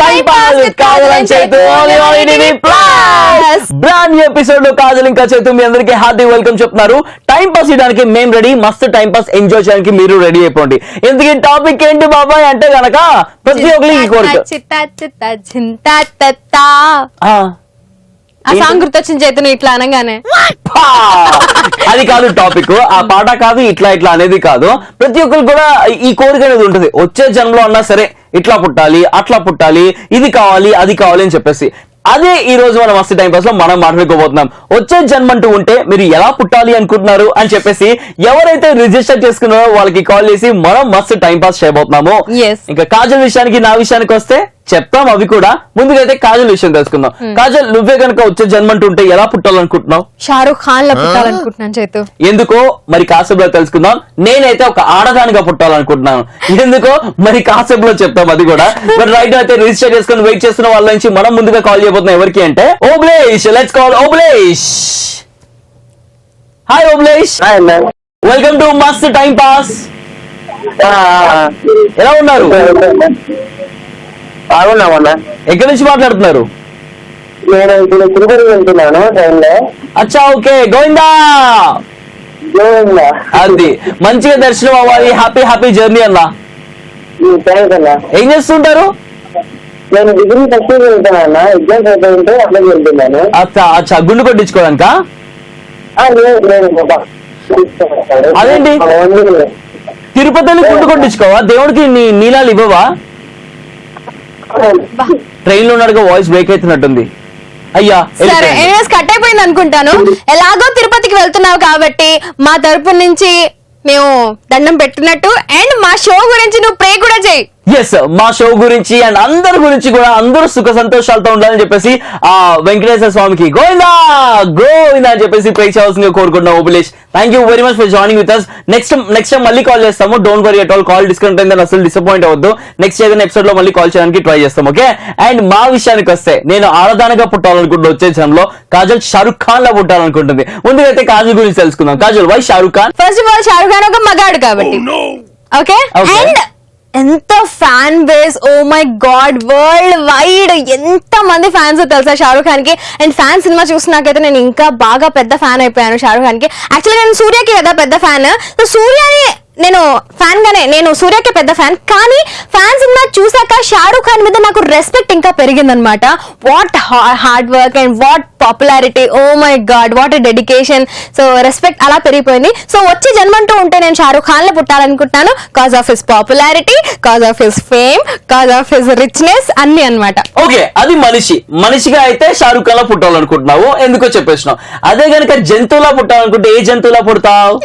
Time pass with Kajal and Chaitu only on ETV plus. Brand new episode లో కాజల్ ఇంకా చైతు మీ అందరికీ hearty welcome చెప్తున్నారు. Time pass చేయడానికి మేము రెడీ, మస్తు టైం పాస్ ఎంజాయ్ చేయడానికి మీరు రెడీ అయిపోండి. ఎందుకు టాపిక్ ఏంటి బాబాయ్ అంటే గనక ప్రతి ఒక్కరికి కోరిక ఆ సాంగ్ గుర్తొచ్చింది చైతన్య ఇట్లా అనగానే. అది కాదు టాపిక్, ఆ పాట కాదు, ఇట్లా ఇట్లా అనేది కాదు. ప్రతి ఒక్కరికి కూడా ఈ కోరిక అనేది ఉంటుంది. వచ్చే జన్మలో అన్నా సరే ఇట్లా పుట్టాలి, అట్లా పుట్టాలి, ఇది కావాలి, అది కావాలి అని చెప్పేసి. అదే ఈ రోజు మనం మస్తు టైం పాస్ లో మనం మాట్లాడుకోబోతున్నాం. వచ్చే జన్మ అంటూ ఉంటే మీరు ఎలా పుట్టాలి అనుకుంటున్నారు అని చెప్పేసి ఎవరైతే రిజిస్టర్ చేసుకున్నారో వాళ్ళకి కాల్ చేసి మనం మస్తు టైం పాస్ చేయబోతున్నాము. ఇంకా కాజల్ విషయానికి నా విషయానికి వస్తే చెప్తాం అవి కూడా. ముందుకైతే కాజల్ విషయం తెలుసుకుందాం. కాజల్, నువ్వే కనుక వచ్చే జన్మ అంటూ ఉంటే ఎలా పుట్టాలనుకుంటున్నావు? షారుఖ్ ఖాన్ లా పుట్టాలనుకుంటున్నాను చైతు. ఎందుకో మరి కాసేపులో తెలుసుకుందాం. నేనైతే ఒక ఆడదానిగా పుట్టాలనుకుంటున్నాను. ఎందుకో మరి కాసేపులో చెప్తాం అది కూడా. బట్ రైట్ అయితే రిజిస్టర్ చేసుకుని వెయిట్ చేస్తున్న వాళ్ళ నుంచి మనం ముందుగా కాల్ చేయబోతున్నాం. ఎవరికి అంటే Obulesh. Let's call Obulesh. Hi Obulesh, welcome to Mast time pass. ఎలా ఉన్నారు? బాగున్నామన్నా. ఎక్కడి నుంచి మాట్లాడుతున్నారు? నేను ఇప్పుడు తిరుపతి వెళ్తున్నాను ట్రైన్లో. అచ్చా, ఓకే. గోవిందా అది మంచిగా దర్శనం అవ్వాలి. హ్యాపీ హ్యాపీ జర్నీ అన్నా. థ్యాంక్స్ అన్నా. ఏం చేస్తుంటారు? నేను డిగ్రీ ఫస్ట్ ఇయర్ వెళ్తాను అన్న. ఎగ్జామ్స్ అయిపోయింటే అట్లా వెళ్తున్నాను. అచ్చా అచ్చా, గుండు కొట్టించుకోవడానికా? అదేంటి తిరుపతిని గుండు కొట్టించుకోవా? దేవుడికి నీలాలు ఇవ్వవా? ట్రైన్ లో ఉన్నాడుగా వాయిస్ బ్రేక్ అవుతున్నట్టుంది. అయ్యా సరే, కట్ అయిపోయింది అనుకుంటాను. ఎలాగో తిరుపతికి వెళ్తున్నావు కాబట్టి మా తరపు నుంచి మేము దండం పెట్టినట్టు అండ్ మా షో గురించి నువ్వు ప్రే కూడా చేయి. ఎస్, మా షో గురించి అండ్ అందరి గురించి కూడా అందరూ సుఖ సంతోషాలతో ఉండాలని చెప్పేసి ఆ వెంకటేశ్వర స్వామికి గోవిందా గోవిందా అని చెప్పేసి ప్రే చేయాల్సిందిగా కోరుకుంటున్నాం. Obulesh, thank you very much for joining with us. Next time మళ్ళీ కాల్ చేస్తాము. Don't worry at all. Call disconnect అయిందని అసలు డిసప్పాయింట్ అవ్వద్దు. నెక్స్ట్ ఏదైనా ఎపిసోడ్ లో మళ్ళీ కాల్ చేయడానికి ట్రై చేస్తాం. ఓకే. అండ్ మా విషయానికి వస్తే నేను ఆడదానిగా పుట్టాలనుకుంటున్నా. వచ్చే జన్మలో కాజల్ షారుఖ్ ఖాన్ లా పుట్టాలనుకుంటుంది. ముందుకైతే కాజల్ గురించి తెలుసుకుందాం. Kajal, why Shahrukh Khan? First of all Shahrukh Khan ఒక మగాడు కాబట్టి. ఓకే. అండ్ ఎంత fan base, oh my god, world wide ఎంత మంది ఫ్యాన్స్ తెలుసా షారుఖ్ ఖాన్ కి. అండ్ ఫ్యాన్ సినిమా చూసినాకైతే నేను ఇంకా బాగా పెద్ద ఫ్యాన్ అయిపోయాను షారుఖ్ ఖాన్ కి. యాక్చువల్గా నేను సూర్యకి కదా పెద్ద ఫ్యాన్. సో సూర్యని నేను ఫ్యాన్ గానే, నేను సూర్యకి పెద్ద ఫ్యాన్. కానీ ఫ్యాన్ సినిమా చూసాక షారుఖ్ ఖాన్ మీద నాకు రెస్పెక్ట్ ఇంకా పెరిగిందనమాట. What hard work and what popularity, oh my God, what dedication. So respect అలా పెరిగిపోయింది. సో వచ్చే జన్మంటూ ఉంటే నేను షారుఖ్ ఖాన్ లో పుట్టాలనుకుంటున్నాను. Cause of his popularity, cause of his fame, cause of his richness అన్ని అనమాట. ఓకే, అది మనిషిగా అయితే షారుఖ్ ఖాన్ లో పుట్టాలనుకుంటున్నావు. ఎందుకో చెప్పేసినావు. అదే గనక జంతువులా పుట్టాలనుకుంటే ఏ జంతువులా పుడతావు?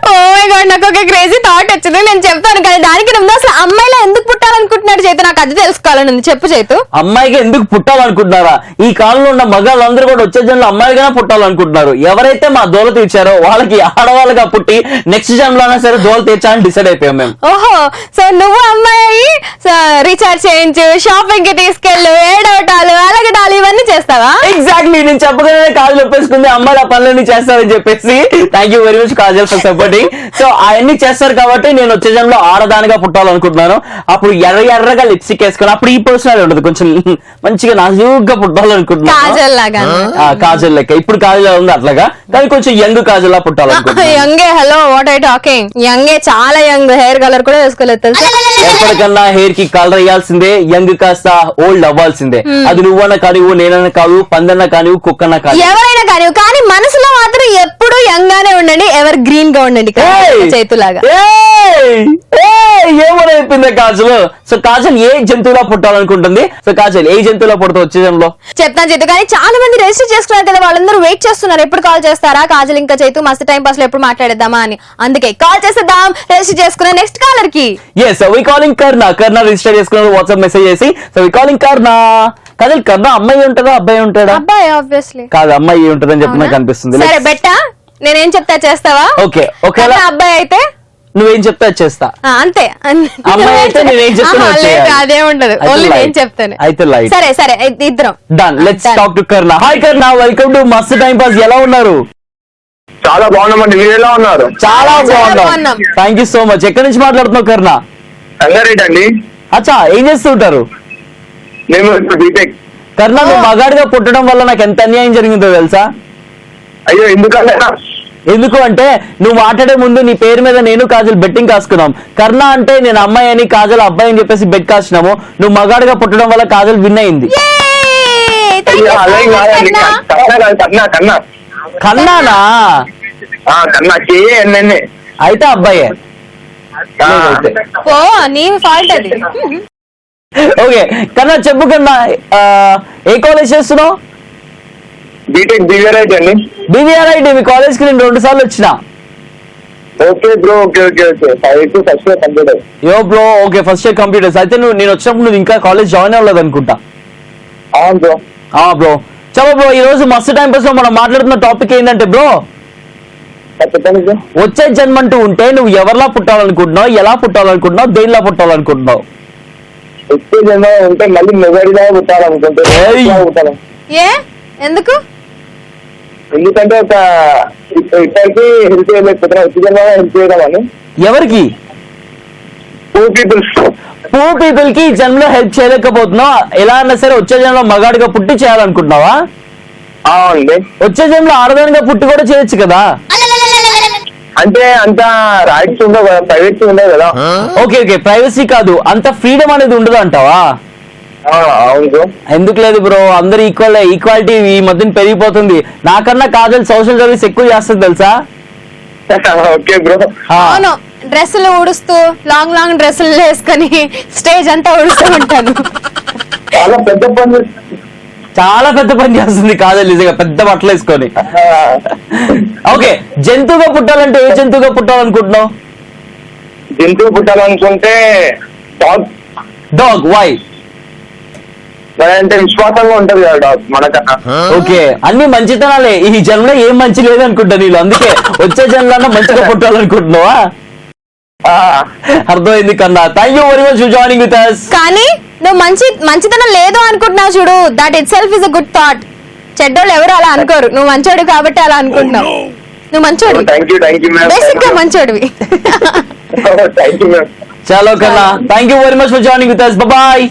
ఓ మై గాడ్, నాకు ఒక క్రేజీ థాట్ వచ్చింది, నేను చెప్తాను. కానీ దానికి ముందు అసలు అమ్మాయిలా ఎందుకు పుట్టాలనుకుంటున్నాడు చైతు? నాకు అది తెలుసుకోవాలని ఉంది. చెప్పు చైతు. అమ్మాయిగా ఎందుకు పుట్టాలనుకుంటున్నారా? ఈ కాలంలో ఉన్న మగాళ్ళందరూ కూడా వచ్చే జన్మలో అమ్మాయిగానే పుట్టాలనుకుంటున్నారు. ఎవరైతే మా దోల తీర్చారో వాళ్ళకి ఆడవాళ్ళగా పుట్టి నెక్స్ట్ జన్మలో అయినా సరే దోల తీర్చాలని డిసైడ్ అయిపోయాం మేము. ఓహో, సో నువ్వు అమ్మాయి రీఛార్జ్ చేయించు, షాపింగ్ కి తీసుకెళ్ళు, ఏడవటాలు, అలగటాలు ఇవన్నీ చేస్తావా? ఎగ్జాక్ట్లీ, నేను చెప్పగానే కాజల్ చెప్పేసుకుంది అమ్మాయిలు ఆ పనులన్నీ చేస్తారని చెప్పేసి. Thank you very much Kajal for supporting. So అవన్నీ చేస్తారు కాబట్టి నేను వచ్చే జన్మలో ఆడదానిగా పుట్టాలనుకుంటున్నాను. అప్పుడు ఎర్రగా లిప్స్టిక్ వేసుకొని అప్పుడు ఈ పర్సనాలిటీ ఉండదు, కొంచెం మంచిగా నాజూగ్గా పుట్టాలనుకుంటున్నాను. కాజల్ లాగా, కాజల్ లెక్క. ఇప్పుడు కాజల్ ఉంది అట్లాగా, కానీ కొంచెం యంగ్ కాజల్ లా పుట్టాలనుకుంటున్నాను. యంగే, హలో వాట్ ఐ టాకింగ్, యంగే, చాలా యంగ్. హెయిర్ కలర్ కూడా వేసుకోలేదు తెలుసా? ఎప్పటికన్నా హెయిర్ కి కలర్ వేయాల్సిందే, యంగ్ కాస్త ఓల్డ్ అవ్వాల్సిందే. అది నువ్వన్నా కానివ్వు, నేనన్నా కాదు, పందన్నా కానివ్వు, కుక్కన్నా కాదు, ఎవరైనా కానివ్వు. కానీ మనసులో మాత్రం ఎప్పుడు యంగ్ గానే ఉండండి, ఎవర్ గ్రీన్ గా ఉండండి చేతులాగా. ఏమైపోయింది కాజల్? సో కాజల్ ఏ జంతువులా పుట్టాలనుకుంటుంది? సో కాజల్ ఏ జంతువులా పుడతావు వచ్చే జన్మలో? చెప్తాను చేతు. కానీ చాలా మంది రిజిస్టర్ చేసుకున్నారు కదా, వాళ్ళందరూ వెయిట్ చేస్తున్నారు ఎప్పుడు కాల్ చేస్తారా కాజల్ ఇంకా చైతు మస్తు టైం పాస్ లో ఎప్పుడు మాట్లాడేద్దామా అని. అందుకే కాల్ చేసేద్దాం రిజిస్టర్ చేసుకున్న నెక్స్ట్ కాలర్ కి. ఎస్, వి కాలింగ్ కర్ణ. కర్ణ రిజిస్టర్ చేసుకున్నారు వాట్సాప్ మెసేజ్ చేసి. సో వి కాలింగ్ కర్ణ. కాజల్, కర్ణ అమ్మాయి ఉంటుందా అబ్బాయి ఉంటాడా? అబ్బాయి ఆబ్వియస్లీ. కాదు, అమ్మాయి ఉంటుందని చెప్పి నాకు అనిపిస్తుంది. సరే బెట్టా, నేనేం చెప్తా చేస్తావా? Okay, okay. అబ్బాయి అయితే నువ్వేం చెప్తా చేస్తా, అంతే. అమ్మాయి అయితే నేనేం చెప్తాను అదే ఉంటది, ఓన్లీ నేను చెప్తాను. అయితే లైట్. సరే సరే, ఇద్దరం done. Let's talk to Karna. Hi Karna, welcome to Mast time pass. ఎలా ఉన్నారు? చాలా బాగున్నామండి, మీరు ఎలా ఉన్నారు? చాలా బాగున్నాం, థ్యాంక్ యూ సో మచ్. ఎక్కడి నుంచి మాట్లాడుతున్నావు కర్ణ? సంగారెడ్డి అండి. అచ్చా, ఏం చేస్తుంటారు? మేము ఇప్పుడు బీటెక్. కర్ణ, నువ్వు మగాడిగా పుట్టడం వల్ల నాకు ఎంత అన్యాయం జరిగిందో తెలుసా? అయ్యో ఎందుకంటే ఎందుకు అంటే నువ్వు మాట్లాడే ముందు నీ పేరు మీద నేను కాజల్ బెట్టింగ్ కాసుకున్నాం. కర్ణ అంటే నేను అమ్మాయి అని, కాజల్ అబ్బాయి అని చెప్పేసి బెట్ కాసినాము. నువ్వు మగాడిగా పుట్టడం వల్ల కాజల్ విన్ అయింది. అదే కాదండి, కన్నా కన్నా కన్నానా? కన్నా KNNA. అయితే అబ్బాయే. ఓ నీ ఫాల్ట్ అది. ఓకే కన్నా, చెప్పు కన్నా, ఏ కాలేజ్ చేస్తున్నావు? బీటెక్ BVRIT అండి. BVRIT. మీ కాలేజ్ కి నేను 2 సార్లు వచ్చిన. Okay bro, okay first year complete. Yo bro, okay first year computers. అయితే నేను వచ్చినప్పుడు నువ్వు ఇంకా కాలేజ్ జాయిన్ అవ్వలేదు అనుకుంటా. అవును బ్రో. బ్రో చలో బ్రో, ఈ రోజు మస్తు టైం పాస్ లో మనం మాట్లాడుతున్న టాపిక్ ఏంటంటే బ్రో, చెప్పండి బ్రో. వచ్చే జన్మంటూ ఉంటే నువ్వు ఎవరిలా పుట్టాలనుకుంటున్నావు, ఎలా పుట్టాలనుకుంటున్నావు, దేనిలా పుట్టాలనుకుంటున్నావు? వచ్చే జన్మ ఉంటే మళ్ళీ మెదడిలా పుట్టాలనుకుంటే పుట్టాలి. ఏ ఎందుకు? ఎందుకంటే ఇప్పటికీ హెల్ప్ చేయలేకపోతున్నా, వచ్చే జన్మ హెల్ప్ చేయడం. ఎవరికి? పూర్ పీపుల్ కి ఈ జన్మలో హెల్ప్ చేయలేకపోతున్నావు, ఎలా అన్నా సరే వచ్చే జన్మలో మగాడిగా పుట్టి చేయాలనుకుంటున్నావా? అవునండి. వచ్చే జన్మలో ఆడదానిగా పుట్టి కూడా చేయొచ్చు కదా. అంటే అంత రైట్స్ ఉండవు కదా, ప్రైవేట్స్ ఉండవు కదా. ఓకే ప్రైవసీ కాదు, అంత ఫ్రీడమ్ అనేది ఉండదు అంటావా? అవును బ్రో. ఎందుకు లేదు బ్రో, అందరు ఈక్వాలిటీ ఈ మధ్యన పెరిగిపోతుంది. నాకన్నా కాజల్ సోషల్ సర్వీస్ ఎక్కువ చేస్తుంది తెలుసా? Okay bro. అవును, డ్రెస్సులు ఊడుస్తూ లాంగ్ డ్రెస్సులు వేసుకొని స్టేజ్ అంతా ఊడుస్తూ ఉంటాను. చాలా పెద్ద పని చాలా పెద్ద పని చేస్తుంది కాజల్ నిజంగా, పెద్ద బట్టలు వేసుకొని. ఓకే, జంతువుగా పుట్టాలంటే ఏ జంతువుగా పుట్టాలనుకుంటున్నావు? జంతువు పుట్టాలనుకుంటే డాగ్. వై? అంటే విశ్వాసంగా ఉంటది కదా డాగ్ మనకన్నా. ఓకే, అన్ని మంచితనాలే. ఈ జన్మలో ఏం మంచి లేదు అనుకుంటా నీళ్ళు, అందుకే వచ్చే జన్మలో మంచిగా పుట్టాలనుకుంటున్నావా? అర్థమైంది కన్నా. Thank you very much for joining with us. కానీ నువ్వు మంచితనం లేదు అనుకుంటున్నావు చూడు, that itself is a good thought. చెడ్డోళ్ళు ఎవరు అలా అనుకోరు, నువ్వు మంచోడు కాబట్టి అలా అనుకుంటున్నావు. నువ్వు మంచోడివి, థ్యాంక్ యూ బేసిక్ గా మంచోడివి. Thank you ma'am. చలో కన్నా, thank you very much for joining with us. Bye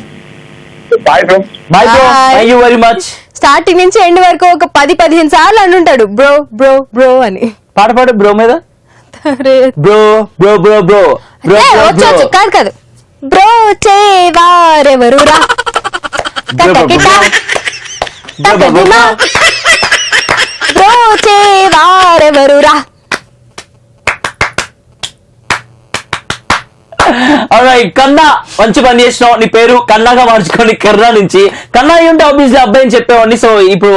bye bro. Bye bro, thank you very much. Starting నుంచి ఎండ్ వరకు ఒక 10-15 సార్లు అంటుంటాడు బ్రో బ్రో బ్రో అని. పాట పాడు బ్రో మీద. Bro bro bro bro bro వచ్చు, కాదు బ్రో చేవారెవరురా బ్రో చేవారెవరురా. కన్నా, మంచి పని చేసినావు. నీ పేరు కన్నాగా మార్చుకొని కర్ణా నుంచి కన్నా ఉంటే ఆబ్వియస్లీ అబ్బాయి అని చెప్పేవాడిని. సో ఇప్పుడు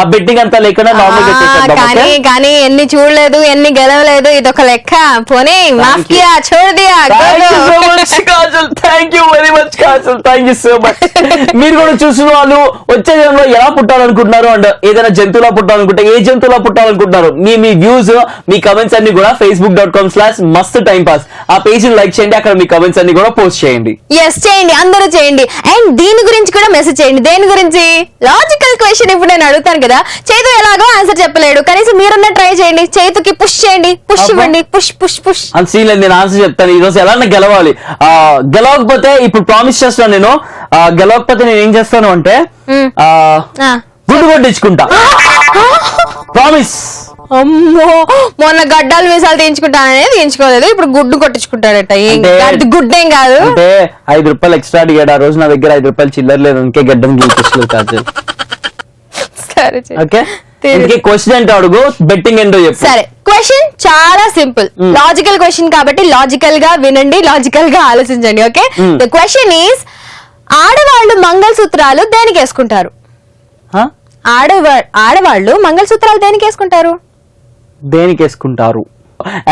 ఆ బెట్టింగ్ అంతా లేకుండా నార్మల్ కానీ ఎన్ని చూడలేదు, ఎన్ని గెలవలేదు, ఇదొక లెక్క. పోనీ మాఫియా చూడదియా. Thank you very much Kajal, thank you so much. మీరు కూడా చూసిన వాళ్ళు వచ్చే జన్మలో ఎలా పుట్టాలనుకుంటున్నారు అండ్ ఏదైనా జంతువులా పుట్టాలనుకుంటే ఏ జంతువులా పుట్టాలనుకుంటున్నారు, మీ వ్యూస్, మీ కమెంట్స్ అన్ని కూడా facebook.com/masttimepaass ఆ పేజ్ ని లైక్ చేయండి. అక్కడ మీ కమెంట్స్ అన్ని కూడా పోస్ట్ చేయండి. ఎస్ చేయండి, అందరూ చేయండి. అండ్ దీని గురించి కూడా మెసేజ్ చేయండి. దేని గురించి? Logical question. ఇప్పుడు నేను అడుగుతాను కదా, చైతు ఎలాగో ఆన్సర్ చెప్పలేడు, కనీసం మీరన్నా ట్రై చేయండి. చైతుకి పుష్ చేయండి, పుష్ ఇవ్వండి, పుష్. అంత సీన్ లేదు, నేను ఆన్సర్ చెప్తాను. ఈ రోజు ఎలా గెలవాలి. గెలవకపోతే ఇప్పుడు ప్రామిస్ చేస్తాను నేను, గెలవకపోతే నేను ఏం చేస్తాను అంటే గుడ్డు కొట్టించుకుంటా. ప్రామిస్. అమ్మో, మొన్న గడ్డాలు మీసాలు తీయించుకుంటాననేది తీయించుకోలేదు, ఇప్పుడు గుడ్డు కొట్టించుకుంటాడట. గుడ్డేం కాదు అంటే 5 రూపాయలు ఎక్స్ట్రా అడిగాడు. ఆ రోజు నా దగ్గర 5 రూపాయలు చిల్లర లేదు, ఇంకే గడ్డను గీపించలేదు కాజల్. ఓకే, క్వశ్చన్ అంటే అడుగు, బెట్టింగ్ ఏంటో చెప్పు. సరే, క్వశ్చన్ చాలా సింపుల్, లాజికల్ క్వశ్చన్ కాబట్టి లాజికల్ గా వినండి, లాజికల్ గా ఆలోచించండి. ఓకే, ద క్వశ్చన్ ఈస్, ఆడవాళ్ళు మంగళసూత్రాలు దేనికి వేసుకుంటారు? ఆడవాళ్ళు మంగళసూత్రాలు దేనికి వేసుకుంటారు?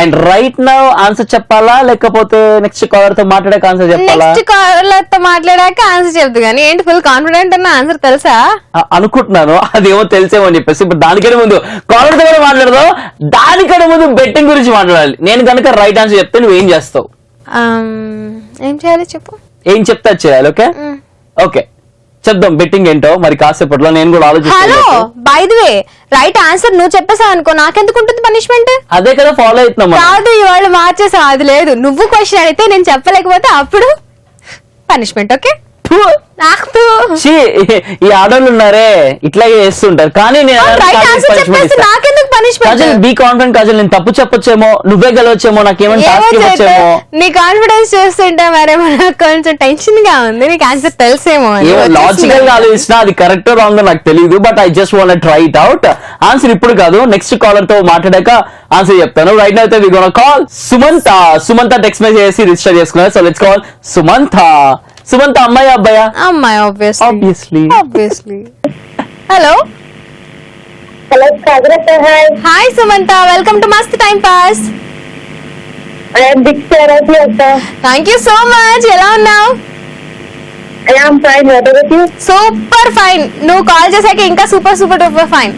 అండ్ రైట్ నౌ ఆన్సర్ చెప్పాలా, లేకపోతే నెక్స్ట్ కాలర్ తో మాట్లాడాక ఆన్సర్ చెప్పాలా? నెక్స్ట్ కాలర్ తో మాట్లాడాక ఆన్సర్ చెప్తు. కానీ ఏంటి ఫుల్ కాన్ఫిడెంట్ అన్న ఆన్సర్ తెలుసా అనుకుంటున్నాను, అదేమో తెలిసేమో అని చెప్పేసి. ఇప్పుడు దానికంటే ముందు కాలర్ తో కూడా మాట్లాడదాం, దానికంటే ముందు బెట్టింగ్ గురించి మాట్లాడాలి. నేను కనుక రైట్ ఆన్సర్ చెప్తే నువ్వేం చేస్తావు? ఏం చేయాలి చెప్పు. ఏం చెప్తా చేయాలి. ఓకే ఓకే చెప్దాం బెట్టింగ్ ఏంటో మరి కాసేపట్లో. నేను కూడా ఆలోచిస్తాను. Hello, by the way, right answer నువ్వు చెప్పేసావు అనుకో, నాకెందుకు ఉంటుంది పనిష్మెంట్? అదే కదా ఫాలో అవుతున్నాం. కాదు, ఇవాళ మార్చేసావు. అది లేదు, నువ్వు క్వశ్చన్ అడిగితే నేను చెప్పలేకపోతే అప్పుడు పనిష్మెంట్. ఓకే ఈ ఆడోళ్ళు ఉన్నారే ఇట్లాగే చేస్తుంటారు, కానీ నాకెందుకు పనిష్మెంట్? బీ కాన్ఫిడెంట్ కాజల్, నేను తప్పు చెప్పొచ్చేమో, నువ్వే గెలవచ్చేమో, నాకేమైనా టాస్క్ ఇవ్వచ్చేమో. నీ కాన్ఫిడెన్స్ చూస్తుంటే మరి నాకు కొంచెం టెన్షన్ గా ఉంది. నీకు ఆన్సర్ తెలిసేమో. లాజికల్ గా ఆలోచించినా అది కరెక్ట్ రాంగ్ నాకు తెలియదు, but I just want try it out. Answer ఇప్పుడు కాదు, నెక్స్ట్ కాలర్ తో మాట్లాడాక ఆన్సర్ చెప్తాను. రైట్ నౌ అయితే we gonna call Sumantha. Sumantha text message చేసి రిజిస్టర్ చేసుకున్నారు. So let's call Sumantha. Sumantha అమ్మాయి అబ్బాయా? అమ్మాయి obviously. Hello hello hi. Hi Sumantha, welcome to Mast time pass. Big star thank you so much. ఎలా ఉన్నావు? Super fine. నువ్వు కాల్ చేశాక ఇంకా super super duper fine.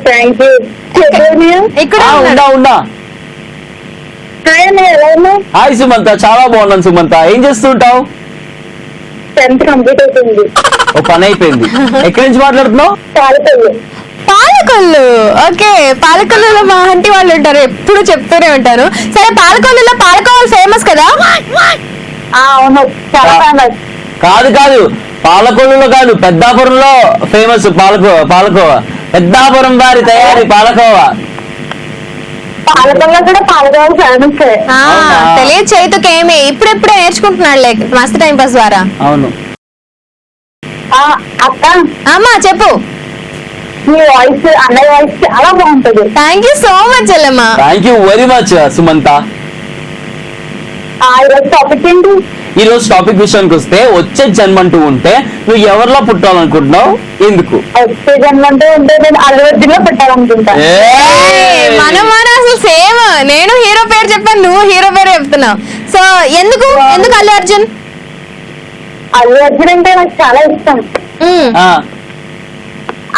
Thank you. ఇక్కడ ఉన్నా. హాయ్ సుమంత, చాలా బాగున్నాను సుమంత. ఏం చేస్తుంటావు? 10th కంప్లీట్ అవుతుంది. ఓ పని అయిపోయింది. ఎక్కడి నుంచి మాట్లాడుతున్నావు? పాలకొల్లు. ఓకే, పాలకొల్లులో మా ఆంటీ వాళ్ళు ఉంటారు, ఎప్పుడు చెప్తూనే ఉంటారు. సరే, పాలకొల్లులో పాలకోవా ఫేమస్ కదా? అవును, చాలా ఫేమస్. కాదు, పాలకొల్లులో కాదు, పెద్దాపురంలో ఫేమస్ పాలకోవా. పెద్దాపురం వారి తయారీ పాలకోవా. పాలకొల్లు కూడా పాలకోవా ఫేమస్. తెలియదు చైతుకేమి, ఇప్పుడెప్పుడే నేర్చుకుంటున్నాడు లేక మస్త్ టైం పాస్ ద్వారా. అవును అక్క. అమ్మా చెప్పు. మీ వాయిస్, అన్నయ్య వాయిస్ చాలా బాగుంటది. థ్యాంక్ యూ సో మచ్ అల్లమ్మా. Thank you very much Sumantha. ఈరోజు టాపిక్ ఏంటి? ఈ రోజు టాపిక్ విషయానికి వస్తే, వచ్చే జన్మంటూ ఉంటే నువ్వు ఎవరిలో పుట్టాలనుకుంటున్నావు, ఎందుకు? వచ్చే జన్మంటూ ఉంటే నేను అల్లు అర్జున్ లో పెట్టాలనుకుంటా. మనం అసలు సేమ్. నేను హీరో పేరు చెప్పాను, నువ్వు హీరో పేరు చెప్తున్నావు. సో ఎందుకు అల్లు అర్జున్? అల్లు అర్జున్ అంటే నాకు చాలా ఇష్టం.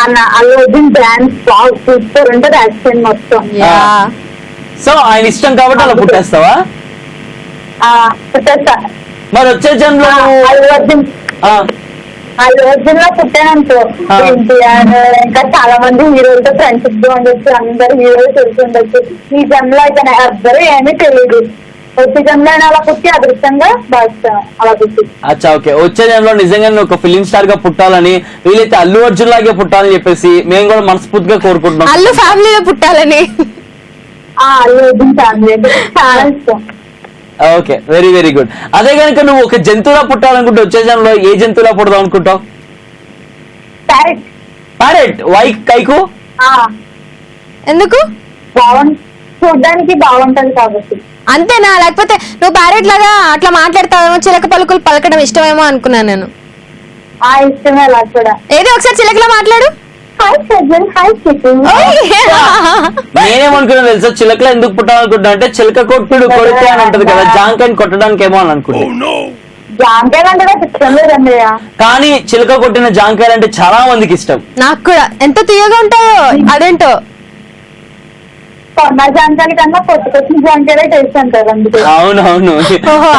అన్న అల్లు అర్జున్ డాన్స్ బాగా సూపర్ ఉంటుంది, యాక్షన్ మొత్తం. సో ఆయన ఇష్టం కాబట్టి అలా పుట్టేస్తావా? పుట్టేస్తా. మరి వచ్చే జన్మలో అల్లు అర్జున్ లో పుట్టానంటూ ఎన్టీఆర్ ఇంకా చాలా మంది హీరోలతో ఫ్రెండ్షిప్ గా ఉండొచ్చు, అందరు హీరోలు తెలిసి ఉండొచ్చు. ఈ జన్మలో అయితే ఎవ్వరు ఏమీ తెలియదు. వచ్చే జన్మలో అలా పుట్టి అదృష్టంగా భావిస్తాను. అలా పుట్టి అచ్చా, ఓకే. వచ్చే జన్మలో నిజంగా నువ్వు ఒక ఫిలిం స్టార్ గా పుట్టాలని, వీలైతే అల్లు అర్జున్ లాగే పుట్టాలని చెప్పేసి మేము కూడా మనస్ఫూర్తిగా కోరుకుంటున్నాం. అల్లు ఫ్యామిలీలో పుట్టాలని. అల్లు అర్జున్ ఫ్యామిలీ అంటే చాలా ఇష్టం. Okay, very very good. అదే కనుక నువ్వు ఒక జంతువులా పుట్టాలనుకుంటే వచ్చే జన్మలో ఏ జంతువులా పుడదాం అనుకుంటావు? ప్యారెట్. వై కైకు? ఎందుకు? చూడడానికి బాగుంటది కాబట్టి. అంతేనా? లేకపోతే నువ్వు ప్యారెట్ లాగా అట్లా మాట్లాడతావేమో, చిలక పలుకులు పలకడం ఇష్టమేమో అనుకున్నాను నేను. ఇష్టమే అలా కూడా. ఏది ఒకసారి చిలకలా మాట్లాడు. నేనేమనుకున్నా తెలుసా, చిలకలో ఎందుకు పుట్టాలనుకుంటా అంటే, చిలక కొట్టుడు కొడితే అని ఉంటది కదా, జాంకాయని కొట్టడానికి ఏమో అని అనుకుంటా. జాంకాయలు అంటే నాకు ఇష్టం లేదండి. కానీ చిలక కొట్టిన జాంకాయలు అంటే చాలా మందికి ఇష్టం. నాకు కూడా. ఎంత తీయగా ఉంటాయో అదేంటో. కొన్న జాంకాయల కన్నా కొట్టుకొచ్చిన జాంకాయలే టేస్ట్ అంటారు అందుకే. అవునవును,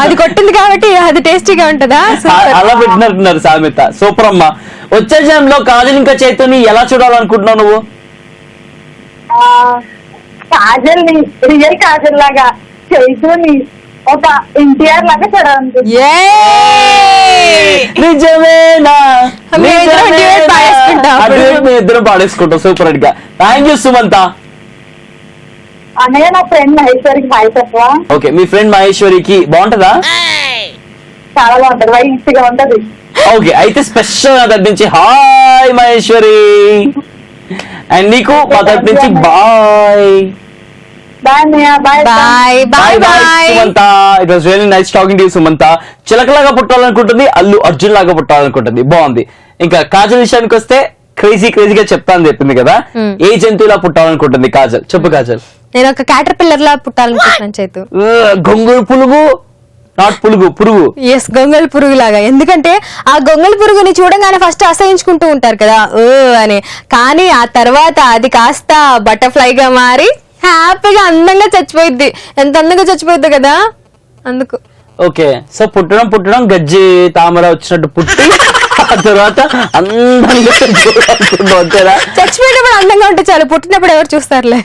అది కొట్టింది కాబట్టి అది టేస్టీగా ఉంటదా? అలా పెట్టినట్టున్నారు సామెత. సూపర్ అమ్మా. వచ్చే జన్మలో కాజల్ ఇంకా చైతన్యని ఎలా చూడాలనుకుంటున్నావు నువ్వు? కాజల్ ని రియల్ కాజల్ లాగా, చైతన్యని ఒక ఎన్టీఆర్ లాగా చూడాలనుకుంటున్నా. నిజమేనా? ఇద్దరం పాడేసుకుంటాం సూపర్ గా. Thank you Sumantha. అన్నయ్య, నా ఫ్రెండ్ మహేశ్వరికి హాయ్ చెప్పవా? ఓకే, మీ ఫ్రెండ్ మహేశ్వరికి బాగుంటదా? చాలా బాగుంటది, వైట్ గా ఉంటది. ఓకే, అయితే స్పెషల్ దగ్గర నుంచి హాయ్ మహేశ్వరి, అండ్ నీకు మా తరపు నుంచి bye. Sumantha, it was really nice talking to you Sumantha. చిలకలాగా పుట్టాలనుకుంటుంది, అల్లు అర్జున్ లాగా పుట్టాలనుకుంటుంది. బాగుంది. ఇంకా కాజల్ విషయానికి వస్తే క్రేజీగా చెప్తాను చెప్పింది కదా, ఏ జంతువులా పుట్టాలనుకుంటుంది కాజల్? చెప్పు కాజల్. నేను ఒక క్యాటర్ పిల్లర్ లా పుట్టాలనుకుంటున్నాను చైతు. గొంగళి పులుగు, నాట్ పురుగు. ఎస్, గొంగళి పురుగు లాగా. ఎందుకంటే ఆ గొంగళి పురుగుని చూడంగానే ఫస్ట్ అసహించుకుంటూ ఉంటారు కదా అని, కానీ ఆ తర్వాత అది కాస్త బటర్ఫ్లై గా మారి హ్యాపీగా అందంగా చచ్చిపోయిద్ది. ఎంత అందంగా చచ్చిపోయిద్ది కదా, అందుకు. ఓకే, సో పుట్టడం గజ్జి తామర వచ్చినట్టు పుట్టి ఆ తర్వాత అందంగా చూడాలనుకుంటూ వచ్చారా? చచ్చిపోయినప్పుడు అందంగా ఉంటే చాలు, పుట్టినప్పుడు ఎవరు చూస్తారులే.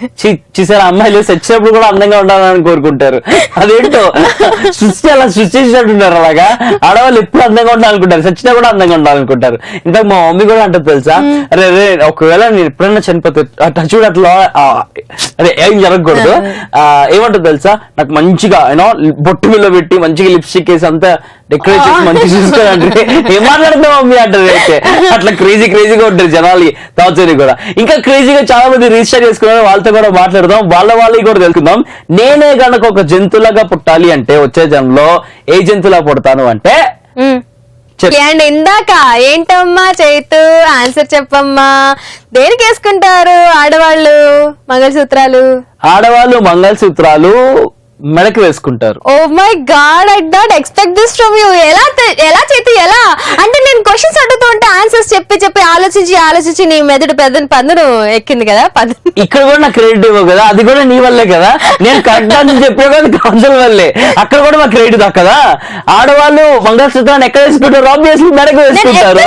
చూసారా, అమ్మాయిలు చచ్చినప్పుడు కూడా అందంగా ఉండాలని కోరుకుంటారు. అదేంటో సృష్టి అలా సృష్టించినట్టున్నారు. అలాగా ఆడవాళ్ళు ఎప్పుడు అందంగా ఉండాలనుకుంటారు, చచ్చినా కూడా అందంగా ఉండాలనుకుంటారు. ఇంతకు మా మమ్మీ కూడా అంటది తెలుసా, అరే రే ఒకవేళ నేను ఎప్పుడైనా చనిపోతే చూడు అట్లా అదే ఏం జరగకూడదు, ఏమంటుంది తెలుసా, నాకు మంచిగా యూనో బొట్టు బిల్ల పెట్టి మంచిగా లిప్స్టిక్ వేసి అంతా డెకరేట్ చేసి మంచిగా చూసుకోవాలంటే ఏం మాట్లాడుతున్నావు మమ్మీ అంటారు. అయితే అట్లా క్రేజీగా ఉంటారు జనాలు తాగుతుంది కూడా. ఇంకా క్రేజీగా చాలా మంది రిజిస్టర్ చేసుకున్నారు, వాళ్ళతో కూడా మాట్లాడదాం, వాళ్ళకి కూడా తెలుసుకుందాం. నేనే గనక ఒక జంతువులాగా పుట్టాలి అంటే వచ్చే జన్మలో ఏ జంతువులా పుడతాను అంటే అండ్ ఇందాక ఏంటమ్మా చైతు ఆన్సర్ చెప్పమ్మా, దేనికి వేసుకుంటారు ఆడవాళ్ళు మంగళసూత్రాలు? ఆడవాళ్ళు మంగళసూత్రాలు మెడకి వేసుకుంటారు. Oh my god, I don't expect this from you. ఎలా చైతు ఎలా అంటే, నేను క్వశ్చన్స్ అడుగుతూ ఉంటే ఆన్సర్స్ చెప్పి ఆలోచించి నీ మెదడు పన్నును ఎక్కింది కదా. ఇక్కడ కూడా నాకు క్రెడిట్ ఇవ్వవు కదా, అది కూడా నీ వల్లే కదా. నేను కరెక్ట్ అని చెప్పే కదా కాన్సల్ వల్లే, అక్కడ కూడా మాకు క్రెడిట్ దక్కదా. ఆడవాళ్ళు మంగళసూత్రాన్ని ఎక్కడ వేసుకుంటారు? ఆబ్వియస్లీ మెడకి వేసుకుంటారు.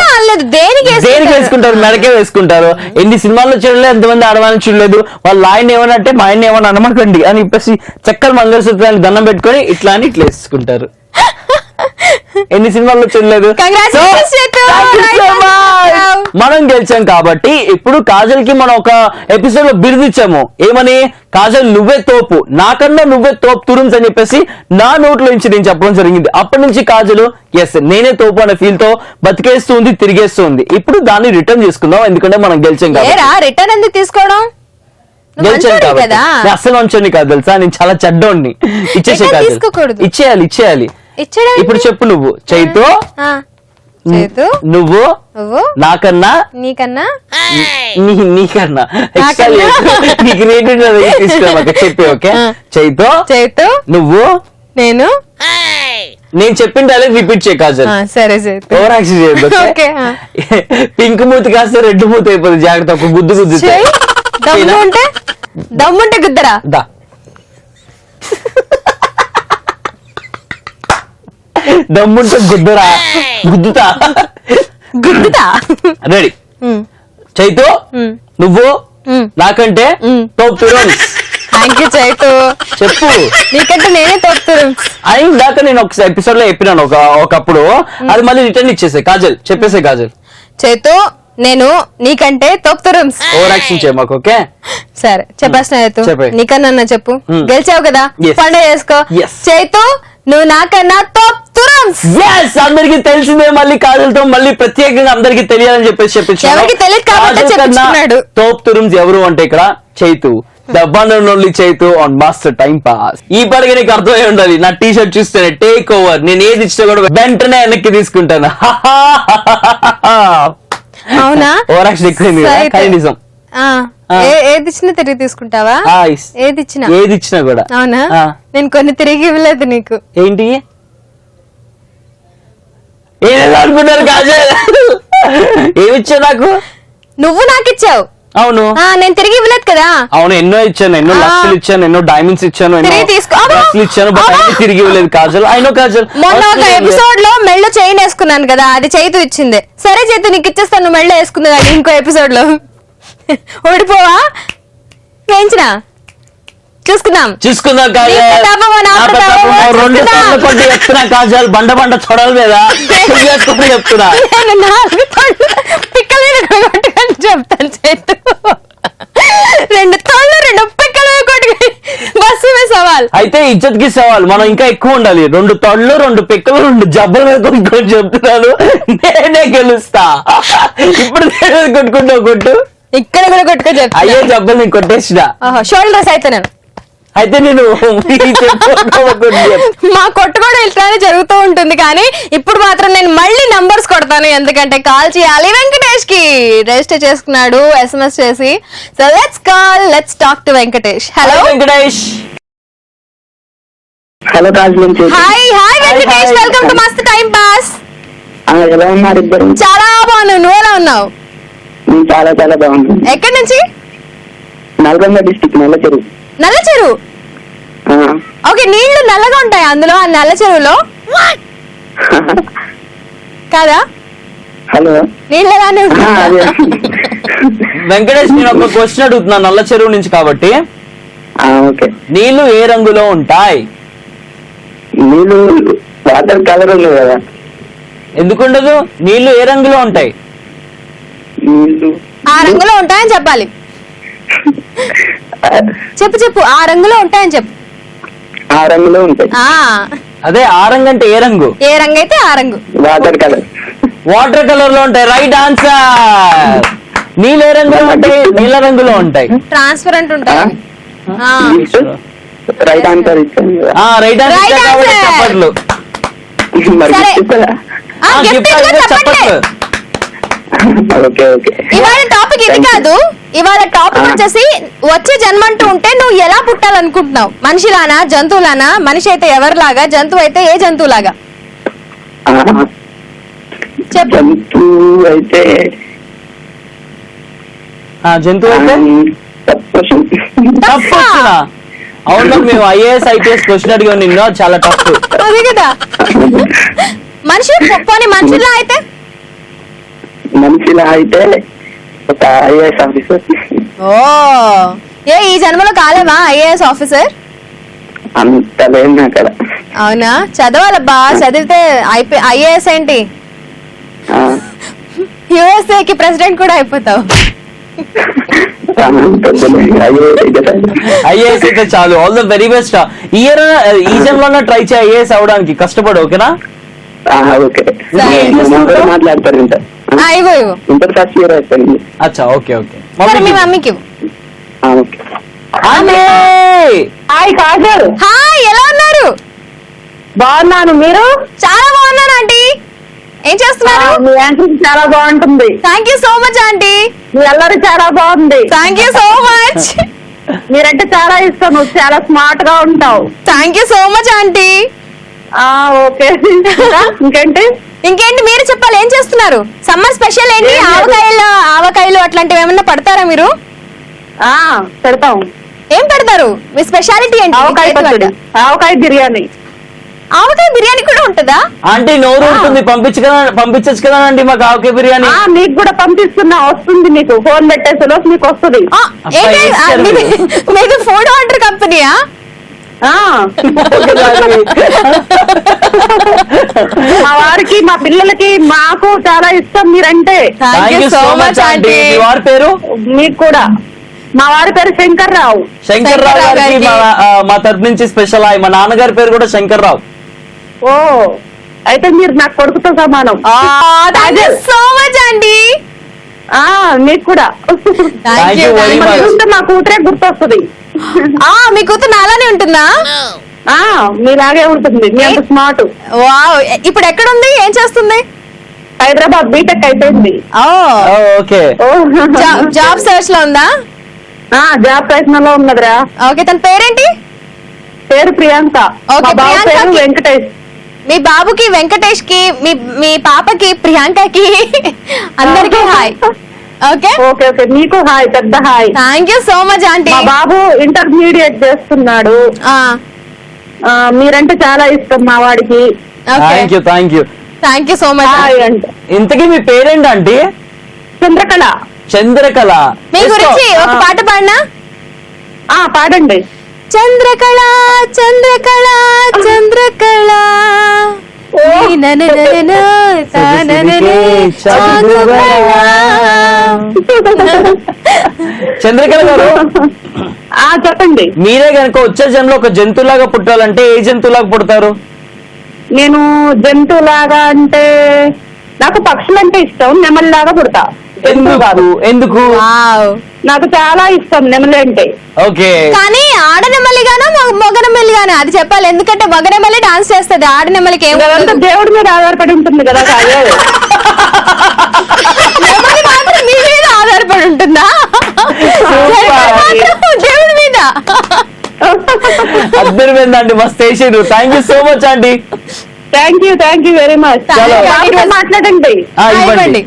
దేనికి వేసుకుంటారు? మెడకే వేసుకుంటారు. ఎన్ని సినిమాల్లో చూడలేదు, ఎంతమంది ఆడవాళ్ళని చూడలేదు. వాళ్ళు ఆయన ఏమనంటే మా ఆయన ఏమన్నా అనమాకండి అని చెప్పేసి చక్కని మంగళసూత్రాన్ని దండం పెట్టుకొని ఇట్లా వేసుకుంటారు. ఎన్ని సినిమాల్లో చూడలేదు. మనం గెలిచాం కాబట్టి ఇప్పుడు కాజల్ కి మనం ఒక ఎపిసోడ్ లో బిరుదిచ్చాము. ఏమని? కాజల్ నువ్వే తోపు, నాకన్నా నువ్వే తోపు తురుమ్స్ అని చెప్పేసి నా నోట్లో నుంచి నేను చెప్పడం జరిగింది. అప్పటి నుంచి కాజల్ ఎస్ నేనే తోపు అనే ఫీల్ తో బతికేస్తూ ఉంది, తిరిగేస్తూ ఉంది. ఇప్పుడు దాన్ని రిటర్న్ చేసుకుందాం, ఎందుకంటే మనం గెలిచాం కాబట్టి. రిటర్న్ ఎందుకు తీసుకోవడం? గెలిచాను కాబట్టి. నేను అస్సలు మంచోని కాదు తెలుసా, నేను చాలా చెడ్డోడిని. ఇచ్చేసే కాదు, ఇచ్చేయాలి. ఇప్పుడు చెప్పు నువ్వు చైతు, నువ్వు నాకన్నా నీకన్నా చెప్పి ఓకే. చైతు నువ్వు నేను చెప్పిన డైలాగ్ రిపీట్ చేయ కాజల్. సరే ఓవర్ యాక్షన్ చేయొద్దు. పింక్ మూతి కాస్త రెడ్ మూతి అయిపోతుంది, జాగ్రత్త. ఒక గుద్దు దమ్ముంటే గుద్దరా. దమ్ముంటే గుద్దుతా. రెడీ చైతు, నువ్వు నాకంటే తోపు తురుమ్స్. Thank you Chaitu. చెప్పు, నీకంటే నేనే తోపు తురుమ్స్ అని ఇందాక నేను ఒక ఎపిసోడ్ లో చెప్పినాను ఒకప్పుడు. అది మళ్ళీ రిటర్న్ ఇచ్చేసే కాజల్, చెప్పేసే కాజల్. చైతు నేను నీకంటే తోపు తురుమ్స్. ఓవర్ యాక్షన్ చేయ మాకు ఓకే. సరే చెప్పేస్తున్నా, నీకన్నా చెప్పు. గెలిచావు కదా, పండుగ చేసుకో. చైతు నువ్వు నాకన్నా తోపు తురుమ్స్. yes అందరికి తెలిసిందే. మళ్ళీ కాజల్తో మళ్ళీ ప్రత్యేకంగా అందరికి తెలియాలని చెప్పేసి చెప్పించాడు. తోపు తురుమ్స్ ఎవరు అంటే ఇక్కడ Chaitu, the one and only Chaitu on master time pass. ఈ పడగ నీకు అర్థమై ఉండాలి, నా టీ షర్ట్ చూస్తేనే టేక్ ఓవర్. నేను ఏది ఇచ్చినా కూడా వెంటనే వెనక్కి తీసుకుంటాను. అవునా? ఓవర్ యాక్షన్ ఎక్కువ నిజం. ఏది ఇచ్చినా తిరిగి తీసుకుంటావా? ఏది ఇచ్చినా కూడా. అవునా? నేను కొన్ని తిరిగి ఇవ్వలేదు నీకు. ఏంటి అనుకుంటారు కాజల్? ఏమిచ్చా నాకు? నువ్వు నాకు ఇచ్చావు. అవును, నేను తిరిగి ఇవ్వలేదు కదా. అవును, ఎన్నో ఇచ్చాను, ఎన్నో లక్షలు ఇచ్చాను, ఎన్నో డైమండ్స్ ఇచ్చాను, ఇచ్చాను, తిరిగి ఇవ్వలేదు కాజల్. అయినో కాజల్, మొన్న ఒక ఎపిసోడ్ లో మెళ్ళో చైన్ వేసుకున్నాను కదా, అది చైతు ఇచ్చింది. సరే చైతు నీకు ఇచ్చేస్తాను, నువ్వు మెళ్ళో వేసుకుంది కానీ ఇంకో ఎపిసోడ్ లో ఓడిపోవా? వేయించినా చూసుకుందాం. కాజల్ బండ చూడాలి మీద చెప్తున్నా. చెప్తాను చైతు, 2 తోళ్ళు 2 పిక్కలు కొట్టుకుని బస్సు మీద సవాల్. అయితే ఇజ్జత్ కి సవాల్, మనం ఇంకా ఎక్కువ ఉండాలి. 2 తోళ్ళు 2 పిక్కలు 2 జబ్బల మీద కొట్టుకొని చెప్తున్నాను, నేనే గెలుస్తా. ఇప్పుడు కొట్టుకుంటా కొట్టు, ఇక్కడ కూడా కొట్టుకో చెప్తా. అయ్యే జబ్బలు నేను కొట్టేసిన. షోల్డర్స్ అయితే నేను మా కొట్టుకోవడం ఇట్లానే జరుగుతూ ఉంటుంది, కానీ ఇప్పుడు మాత్రం నేను మళ్ళీ నంబర్స్ కొడతాను, ఎందుకంటే కాల్ చేయాలి వెంకటేష్ కి. రిజిస్టర్ చేసుకున్నాడు SMS చేసి. So let's talk to Venkatesh. Hello Venkatesh. Hello hi Venkatesh, welcome to Mast time pass. ఎలా ఉన్నారు ఇద్దరు? చాలా బాగున్నావు, నువ్వు ఎలా ఉన్నావు? చాలా బాగున్నాను. ఎక్కడి నుంచి? నల్గొండ డిస్ట్రిక్ట్, నల్ల చెరువు. ఓకే, నీళ్లు నల్లగా ఉంటాయి అందులో, ఆ నల్ల చెరువులో కాదా? హలో నీళ్ళగానే ఆ, అదే వెంకటేష్, నేను ఒక క్వశ్చన్ అడుగుతున్నా నల్ల చెరువు నుంచి కాబట్టి. ఓకే. నీళ్లు ఏ రంగులో ఉంటాయి? నీళ్ళు వాటర్ కలర్ ఉంది కదా. ఎందుకుండదు? నీళ్లు ఏ రంగులో ఉంటాయి? నీళ్ళు ఆ రంగులో ఉంటాయని చెప్పాలి. చెప్పు చెప్పు, ఆ రంగులో ఉంటాయని చెప్పు. ఆ రంగులో ఉంటాయి. ఆ అదే ఆ రంగు అంటే ఏ రంగు? ఏ రంగు అయితే ఆ రంగు. Water colour. వాటర్ కలర్ లో ఉంటాయి. Right answer. నీళ్ళు ఏ రంగులో ఉంటాయి? నీళ్ళ రంగులో ఉంటాయి. ట్రాన్స్పరెంట్ ఉంటాయి అవి. ఆ. రైట్ ఆన్సర్ ఇచ్చాను కదా. రైట్ Right ఆన్సర్ కాబట్టి answer. చప్పట్లు. మరి సరే. చెప్తారా? ఆ, gift gift ఇదిగో అయితే చెప్పండి. చప్పట్లు. Okay okay. ఇవాళ టాపిక్ ఇది Thank you. కాదు. ఇవాళ టాపిక్ ఆ. వచ్చేసి వచ్చే జన్మ అంటూ ఉంటే నువ్వు ఎలా పుట్టాలనుకుంటున్నావు? మనిషిలానా, జంతువులానా? మనిషి అయితే ఎవరిలాగా, జంతువు అయితే ఏ జంతువులాగా? చెప్పు. జంతువు అయితే జంతువు అయితే తప్పు. టఫ్ వచ్చినా? అవును, మేము ఐఏఎస్ ఐపీఎస్ క్వశ్చన్ అడిగాం నిన్ను, అది చాలా టఫ్. అదే కదా. మనిషి పోనీ మనుషుల్లా అయితే? మనిషిలా అయితే ఒక ఐఏఎస్ ఆఫీసర్. ఓ ఏ ఈ జన్మలో కాలేవా ఐఏఎస్ ఆఫీసర్? అంత లేదు నాకు అక్కడ. అవునా, చదవాలబ్బా. చదివితే ఐఏఎస్ ఏంటి, యుఎస్ఏ కి ప్రెసిడెంట్ కూడా అయిపోతావు. ఐఏఎస్ అయితే చాలు. All the very best. ఈ జన్మలో ట్రై చేయి ఐఏఎస్ అవడానికి, కష్టపడు. ఓకేనా? ఓకే. సరే. మాట్లాడతారు ఇంత ఇవ్వు ఇవ్వు. ఇంటర్ ఫస్ట్ ఇయర్ అయిపోయింది. అచ్చా, ఓకే ఓకే. సరే మీ మమ్మీకి ఇవ్వు. ఓకే. హాయ్ కాజల్, హాయ్, ఎలా ఉన్నారు? బాగున్నాను. మీరు? చాలా బాగున్నాను ఆంటీ. ఏం చేస్తున్నారు? మీ యాంకరింగ్ చాలా బాగుంటుంది. Thank you so much aunty. మీ అల్లరి చాలా బాగుంది. Thank you so much. మీరంటే చాలా ఇష్టం. నువ్వు చాలా స్మార్ట్ గా ఉంటావు. Thank you so much aunty. Okay. ఇంకేంటి? ఇంకేంటి మీరు చెప్పాలి, ఏం చేస్తున్నారు? సమ్మర్ స్పెషల్ ఏంటి? ఏం లేదు. ఆవకాయలు అట్లాంటివి ఏమన్నా పడతారా మీరు? పెడతాం. ఏం పెడతారు? మీ స్పెషాలిటీ ఏంటి? ఆవకాయ మీ చేతి పచ్చడి, వంట. ఆవకాయ బిర్యానీ. ఆవకాయ బిర్యానీ కూడా ఉంటుందా? ఆంటీ నోరు ఉంటుంది, పంపించచ్చు కదా అండి మాకు ఆవకాయ బిర్యానీ. మీకు కూడా పంపిస్తున్నా, వస్తుంది. మీకు ఫోన్ పెట్టేసే లోపు మీకు వస్తుంది. ఆ, ఏంటి? అబ్బా, ఇచ్చారు మీది ఫుడ్ ఆర్డర్ కంపెనీయా? మా వారికి, మా పిల్లలకి, మాకు చాలా ఇష్టం మీరంటే. Thank you so much aunty. మీ వారి పేరు? మీకు కూడా. మా వారి పేరు శంకర్ రావు. శంకర్ రావు గారికి మా తరపు నుంచి స్పెషల్ హాయ్. మా నాన్నగారి పేరు కూడా శంకర్ రావు. ఓ, అయితే మీరు నాకు కొడుకుతో సమానం. Thank you so much aunty. మీకు కూడా. Thank you very much. చూస్తే మా కూతురే గుర్తొస్తుంది. మీ కూతురు నాలానే ఉంటుందా? మీలాగే ఉంటుంది. మీ అంత స్మార్ట్. వావ్, ఇప్పుడు ఎక్కడ ఉంది? ఏం చేస్తుంది? హైదరాబాద్ బీటెక్ అయిపోయింది. ఓకే. జాబ్ సర్చ్ లో ఉందా? జాబ్ ప్రయత్నంలో ఉన్నదిరా. ఓకే, తన పేరేంటి? పేరు ప్రియాంక. Okay, మా బాబు పేరు ప్రియాంకకి- వెంకటేష్. మీ బాబుకి వెంకటేష్ కి, మీ పాపకి ప్రియాంకకి అందరికి హాయ్. Okay okay okay. మీకు హాయ్, పెద్ద hi. Thank you so much aunty. మా బాబు ఇంటర్మీడియట్ చేస్తున్నాడు. మీరంటే చాలా ఇష్టం మా వాడికి. Thank you. Thank you so much. Hi అంటే ఇంతకీ మీ పేరేంటి ఆంటీ? చంద్రకళ. చంద్రకళ. మీ గురించి ఒక పాట పాడినా? పాడండి. చంద్రకళ చంద్రకళ చంద్రకళ నీ ననననన తానననే చాగుకళ. చంద్రకళ గారు, చెప్పండి. మీరే కనుక వచ్చే జన్మలో ఒక జంతువులాగా పుట్టాలంటే ఏ జంతువులాగా పుడతారు? నేను జంతువులాగా అంటే నాకు పక్షులంటే ఇష్టం. నెమలిలాగా పుడతా. ఎందుకు? వావ్, నాకు చాలా ఇష్టం నెమలి అంటే. ఓకే. కానీ ఆడనెమలి గానా మగనెమలి గానా అది చెప్పాలి. ఎందుకంటే మగనెమలి డాన్స్ చేస్తుంది, ఆడనెమలికి ఏం అదంతా దేవుడి మీద ఆధారపడి ఉంటుంది కదా. నెమలి మాత్రం మీ మీద ఆధారపడి ఉంటుందా? మాత్రం దేవుడి మీద. అద్దరిపోయిందండి, మస్తు వేసారు. Thank you so much aunty. Thank you very much. మాట్లాడండి. ఇవ్వండి.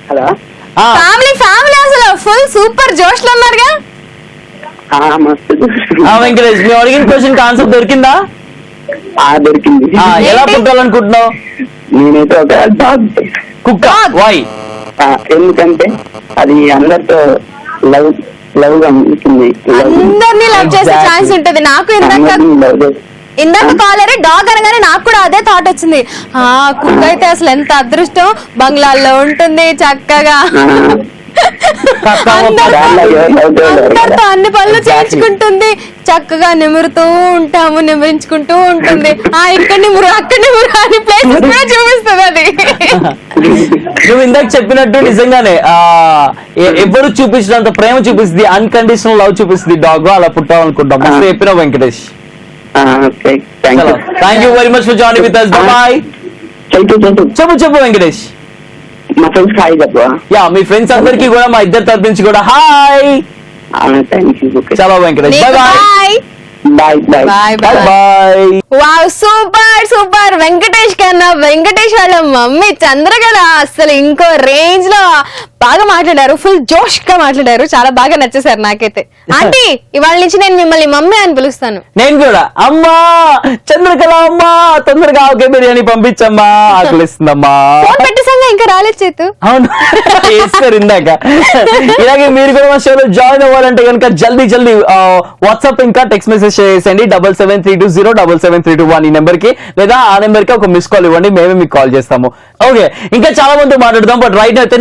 హలో. ఫ్యామిలీ అసలు ఫుల్ సూపర్ జోష్ లో ఉన్నారుగా. మస్తు. వెంకటేష్, మేము అడిగిన క్వశ్చన్ ఆన్సర్ దొరికిందా? దొరికింది. ఎలా పుట్టాలనుకుంటున్నావు? నేనైతే ఒక డాగ్. కుక్క. వై? ఎందుకంటే అది అందరితో లవ్ గా ఉంటుంది. అందరినీ లవ్ చేసే Exactly. ఛాన్స్ ఉంటది. నాకు ఇందాక కాలరే డాగ్ అనగానే నాకు కూడా అదే థాట్ వచ్చింది. కుక్క అయితే అసలు ఎంత అదృష్టం, బంగ్లాల్లో ఉంటుంది చక్కగా, అందరితో అన్ని పనులు చేయించుకుంటుంది, చక్కగా నిమురుతూ ఉంటాము, నిమిరించుకుంటూ ఉంటుంది. ఇక్కడ నిమురు అక్కడ నిమురు అని ప్లేసెస్ కూడా చూపిస్తుంది అది. నువ్వు ఇందాక చెప్పినట్టు నిజంగానే ఎవరు చూపించినంత ప్రేమ చూపిస్తుంది, అన్కండిషనల్ లవ్ చూపిస్తుంది డాగ్. అలా పుట్టాలనుకుంటాం. మస్తు చెప్పినావు Venkatesh. Thank you very much for joining with us. By. చెప్పు వెంకటేష్. మా ఫ్రెండ్స్ హాయ్ చెప్పవా? యా, మీ ఫ్రెండ్స్ అందరికి కూడా మా ఇద్దరు తరపు నుంచి కూడా హాయ్. Thank you. చలో Venkatesh, bye bye. Bye bye. Bye bye. Wow, super. Venkatesh కన్నా వెంకటేష్ వాళ్ళ మమ్మీ చంద్రకళ అసలు ఇంకో రేంజ్ లో బాగా మాట్లాడారు. ఫుల్ జోష్ గా మాట్లాడారు. చాలా బాగా నచ్చేసారు నాకైతే. ఆంటీ, ఇవాళ నుంచి నేను మిమ్మల్ని మమ్మీ అని పిలుస్తాను. నేను కూడా అమ్మా చంద్రకళ, అమ్మా తొందరగా ఆవకాయ బిర్యానీ పంపించమ్మా, ఆకలిస్తుందమ్మా. ఫోన్ పెట్టేసాగా, ఇంకా రాలేదు చేతు. అవును, వేస్తారు ఇందాక. ఇలాగే మీరు కూడా మా షోలో జాయిన్ అవ్వాలంటే కనుక జల్దీ వాట్సాప్ ఇంకా టెక్స్ట్ మెసేజ్ చేసేయండి 7732077321 ఈ నెంబర్ కి, లేదా ఆ నెంబర్ కి ఒక మిస్ కాల్ ఇవ్వండి, మేమే మీకు కాల్ చేస్తాము. ఓకే, ఇంకా చాలా మంది మాట్లాడదాం. బట్ రైట్ అయితే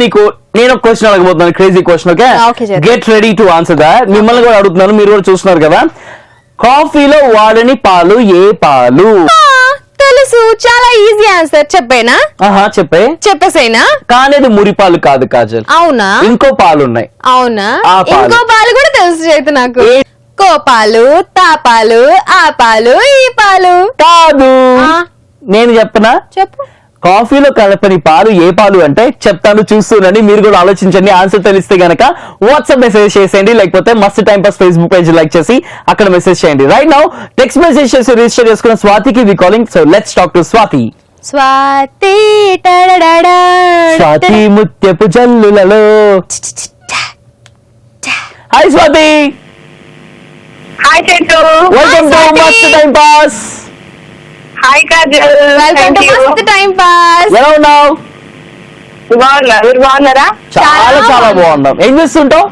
నేను ఒక క్వశ్చన్ అడగబోతున్నాను, crazy question. Okay, get ready to answer that. మిమ్మల్ని కూడా అడుగుతున్నాను, మీరు కూడా చూస్తున్నారు కదా. కాఫీలో వాడని పాలు ఏ పాలు? తెలుసు, చాలా ఈజీ ఆన్సర్. చెప్పేనా? చెప్పేసేనా? కానీ అది మురి పాలు కాదు కాజల్. అవునా? ఇంకో పాలు ఉన్నాయి. అవునా? ఆ పాలు. ఇంకో పాలు కూడా తెలుసు చేతు నాకు. కోపాలు, తాపాలు, ఆ పాలు, ఈ పాలు కాదు. నేను చెప్పనా? చెప్పు. కాఫీలో కలపని పాలు ఏ పాలు అంటే చెప్తాను, చూస్తుండండి. మీరు కూడా ఆలోచించండి. ఆన్సర్ తెలిస్తే గనక వాట్సాప్ మెసేజ్ చేసేయండి, లేకపోతే Mast time pass Facebook page like చేసి అక్కడ మెసేజ్ చేయండి. రైట్ నౌ టెక్స్ట్ మెసేజ్ చేసి రిజిస్టర్ చేసుకున్న స్వాతికి we calling. So let's talk to Swathi. Swathi Swathi ముత్యపు జల్లులలో. హాయ్ స్వాతి. హాయ్ చెట్టు. Welcome to Mast time pass. Hi Kajal. Welcome to Mast time pass. ఎలా ఉన్నావు? బాగున్నా, మీరు బాగున్నారా? చాలా బాగున్నాం. ఏం చేస్తుంటావు?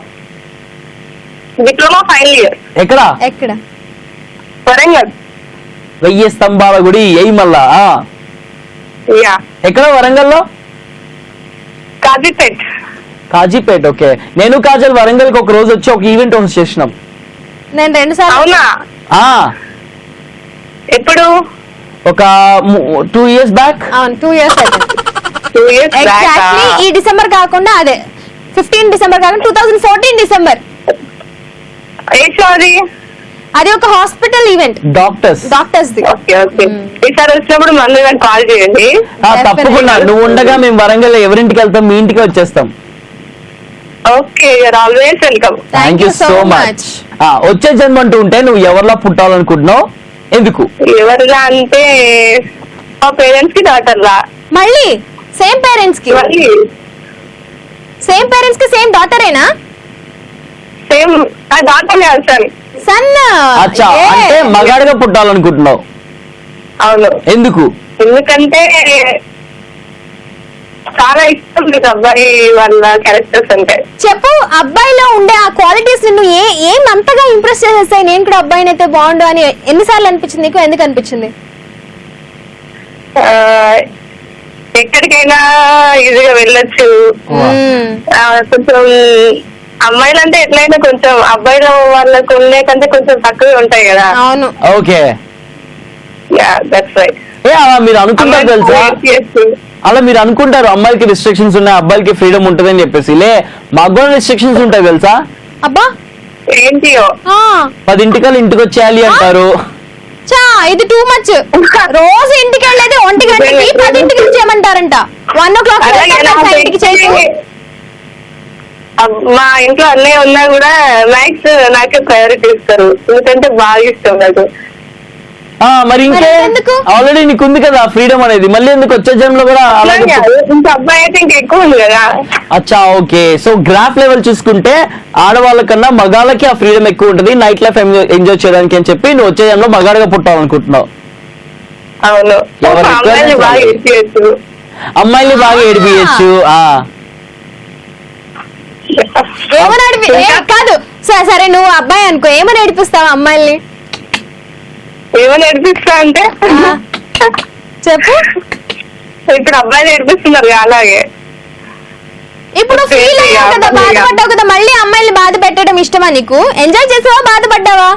Diploma final year. ఎక్కడ? వరంగల్. 1000 స్తంభాల గుడి మళ్ళా. యా. ఎక్కడ వరంగల్లో? కాజీపేట్. ఓకే, నేను కాజల్ వరంగల్ కి ఒక రోజు వచ్చి ఒక ఈవెంట్ హోస్ట్ చేసినాం. నేను 2 సార్లు. అవునా? ఎప్పుడు? ఒక 2 years బ్యాక్. అవును, 2 years అయితే. 2 years back. ఎగ్జాక్ట్లీ ఈ డిసెంబర్ కాకుండా అదే 15 డిసెంబర్ కాకుండా 2014 డిసెంబర్. సారీ, అది ఒక hospital event, doctors the. Okay. ఈసారి వచ్చినప్పుడు మళ్ళీ కాల్ చేయండి. తప్పకుండా. నువ్వు ఉండగా మేము వరంగల్ ఎవరింటికి వెళ్తాం, మీ ఇంటికి వచ్చేస్తాం. Okay, you are always welcome. Thank you so much. వచ్చే జన్మ అంటూ ఉంటే నువ్వు ఎవరిలా పుట్టాలనుకుంటున్నావు? ఎందుకు? ఎవరిలా అంటే మా పేరెంట్స్ కి డాటర్ లా. మళ్ళీ సేమ్ పేరెంట్స్ కి సేమ్ డాటరేనా? Same daughter son. అచ్చా, అంటే మగాడిగా పుట్టాలనుకుంటున్నావు? అవును. ఎందుకు? ఎందుకంటే చాలా ఇష్టం లేదు అబ్బాయి వాళ్ళ క్యారెక్టర్స్ అంటే. చెప్పు, అబ్బాయిలో ఉండే ఆ క్వాలిటీస్ నిన్ను ఏం అంతగా ఇంప్రెస్ చేసేస్తాయి? నేను కూడా అబ్బాయిని అయితే బాగుండు అని ఎన్నిసార్లు అనిపించింది నీకు? ఎందుకు అనిపించింది? ఎక్కడికైనా ఈజీగా వెళ్ళొచ్చు. కొంచెం అమ్మాయిలు అంటే ఎట్లయినా కొంచెం అబ్బాయిల వాళ్ళకు ఉండే కంటే కొంచెం తక్కువ ఉంటాయి కదా. అవును. Okay, that's right. మీరు అనుకుంటారు తెలుసా, అలా మీరు అనుకుంటారు అమ్మాయిలకి రిస్ట్రిక్షన్స్ ఉన్నాయి, అబ్బాయిలకి ఫ్రీడమ్ ఉంటుంది అని చెప్పేసి. మాకు కూడా రిస్ట్రిక్షన్స్ ఉంటాయి తెలుసా. అబ్బా, ఏంటియో 10 ఇంటికి వచ్చేయాలి అంటారు. ఇది టూ మచ్. రోజు ఇంటికి వెళ్ళేది 1 గంటకి, 10 వచ్చేయమంటారంట. 1 o'clock ఇంటికి చేసి. మా ఇంట్లో అన్నయ్య ఉన్నా కూడా మ్యాథ్స్ నాకే ప్రయారిటీ ఇస్తారు, ఎందుకంటే బాగా ఇష్టం నాకు. మరి ఇంకే ఆల్రెడీ నీకు ఉంది కదా ఫ్రీడమ్ అనేది, మళ్ళీ ఎందుకు వచ్చే జన్మలో కూడా ఇంకా అబ్బాయి అయితే ఇంకా ఎక్కువ ఉంది కదా. అచ్చా, ఓకే. సో గ్రాఫ్ లెవెల్ చూసుకుంటే ఆడవాళ్ళ కన్నా మగాళ్ళకి ఆ ఫ్రీడమ్ ఎక్కువ ఉంటుంది నైట్ లైఫ్ ఎంజాయ్ చేయడానికి అని చెప్పి నువ్వు వచ్చే జన్మలో మగాడిగా పుట్టాలనుకుంటున్నావు. అవును. అమ్మాయిల్ని బాగా ఏడిపియచ్చు. ఏమని కాదు సరే నువ్వు అబ్బాయి అనుకో, ఏమని ఏడిపిస్తావు అమ్మాయిల్ని? ఏమని నేర్పిస్తా అంటే చెప్పు. ఇప్పుడు అబ్బాయిలు నేర్పిస్తున్నారు అలాగే. ఇప్పుడు ఫీల్ అయ్యావు కదా, బాధపడ్డావు కదా, మళ్ళీ అమ్మాయిల్ని బాధ పెట్టడం ఇష్టమా నీకు? ఎంజాయ్ చేసావా, బాధపడ్డావా?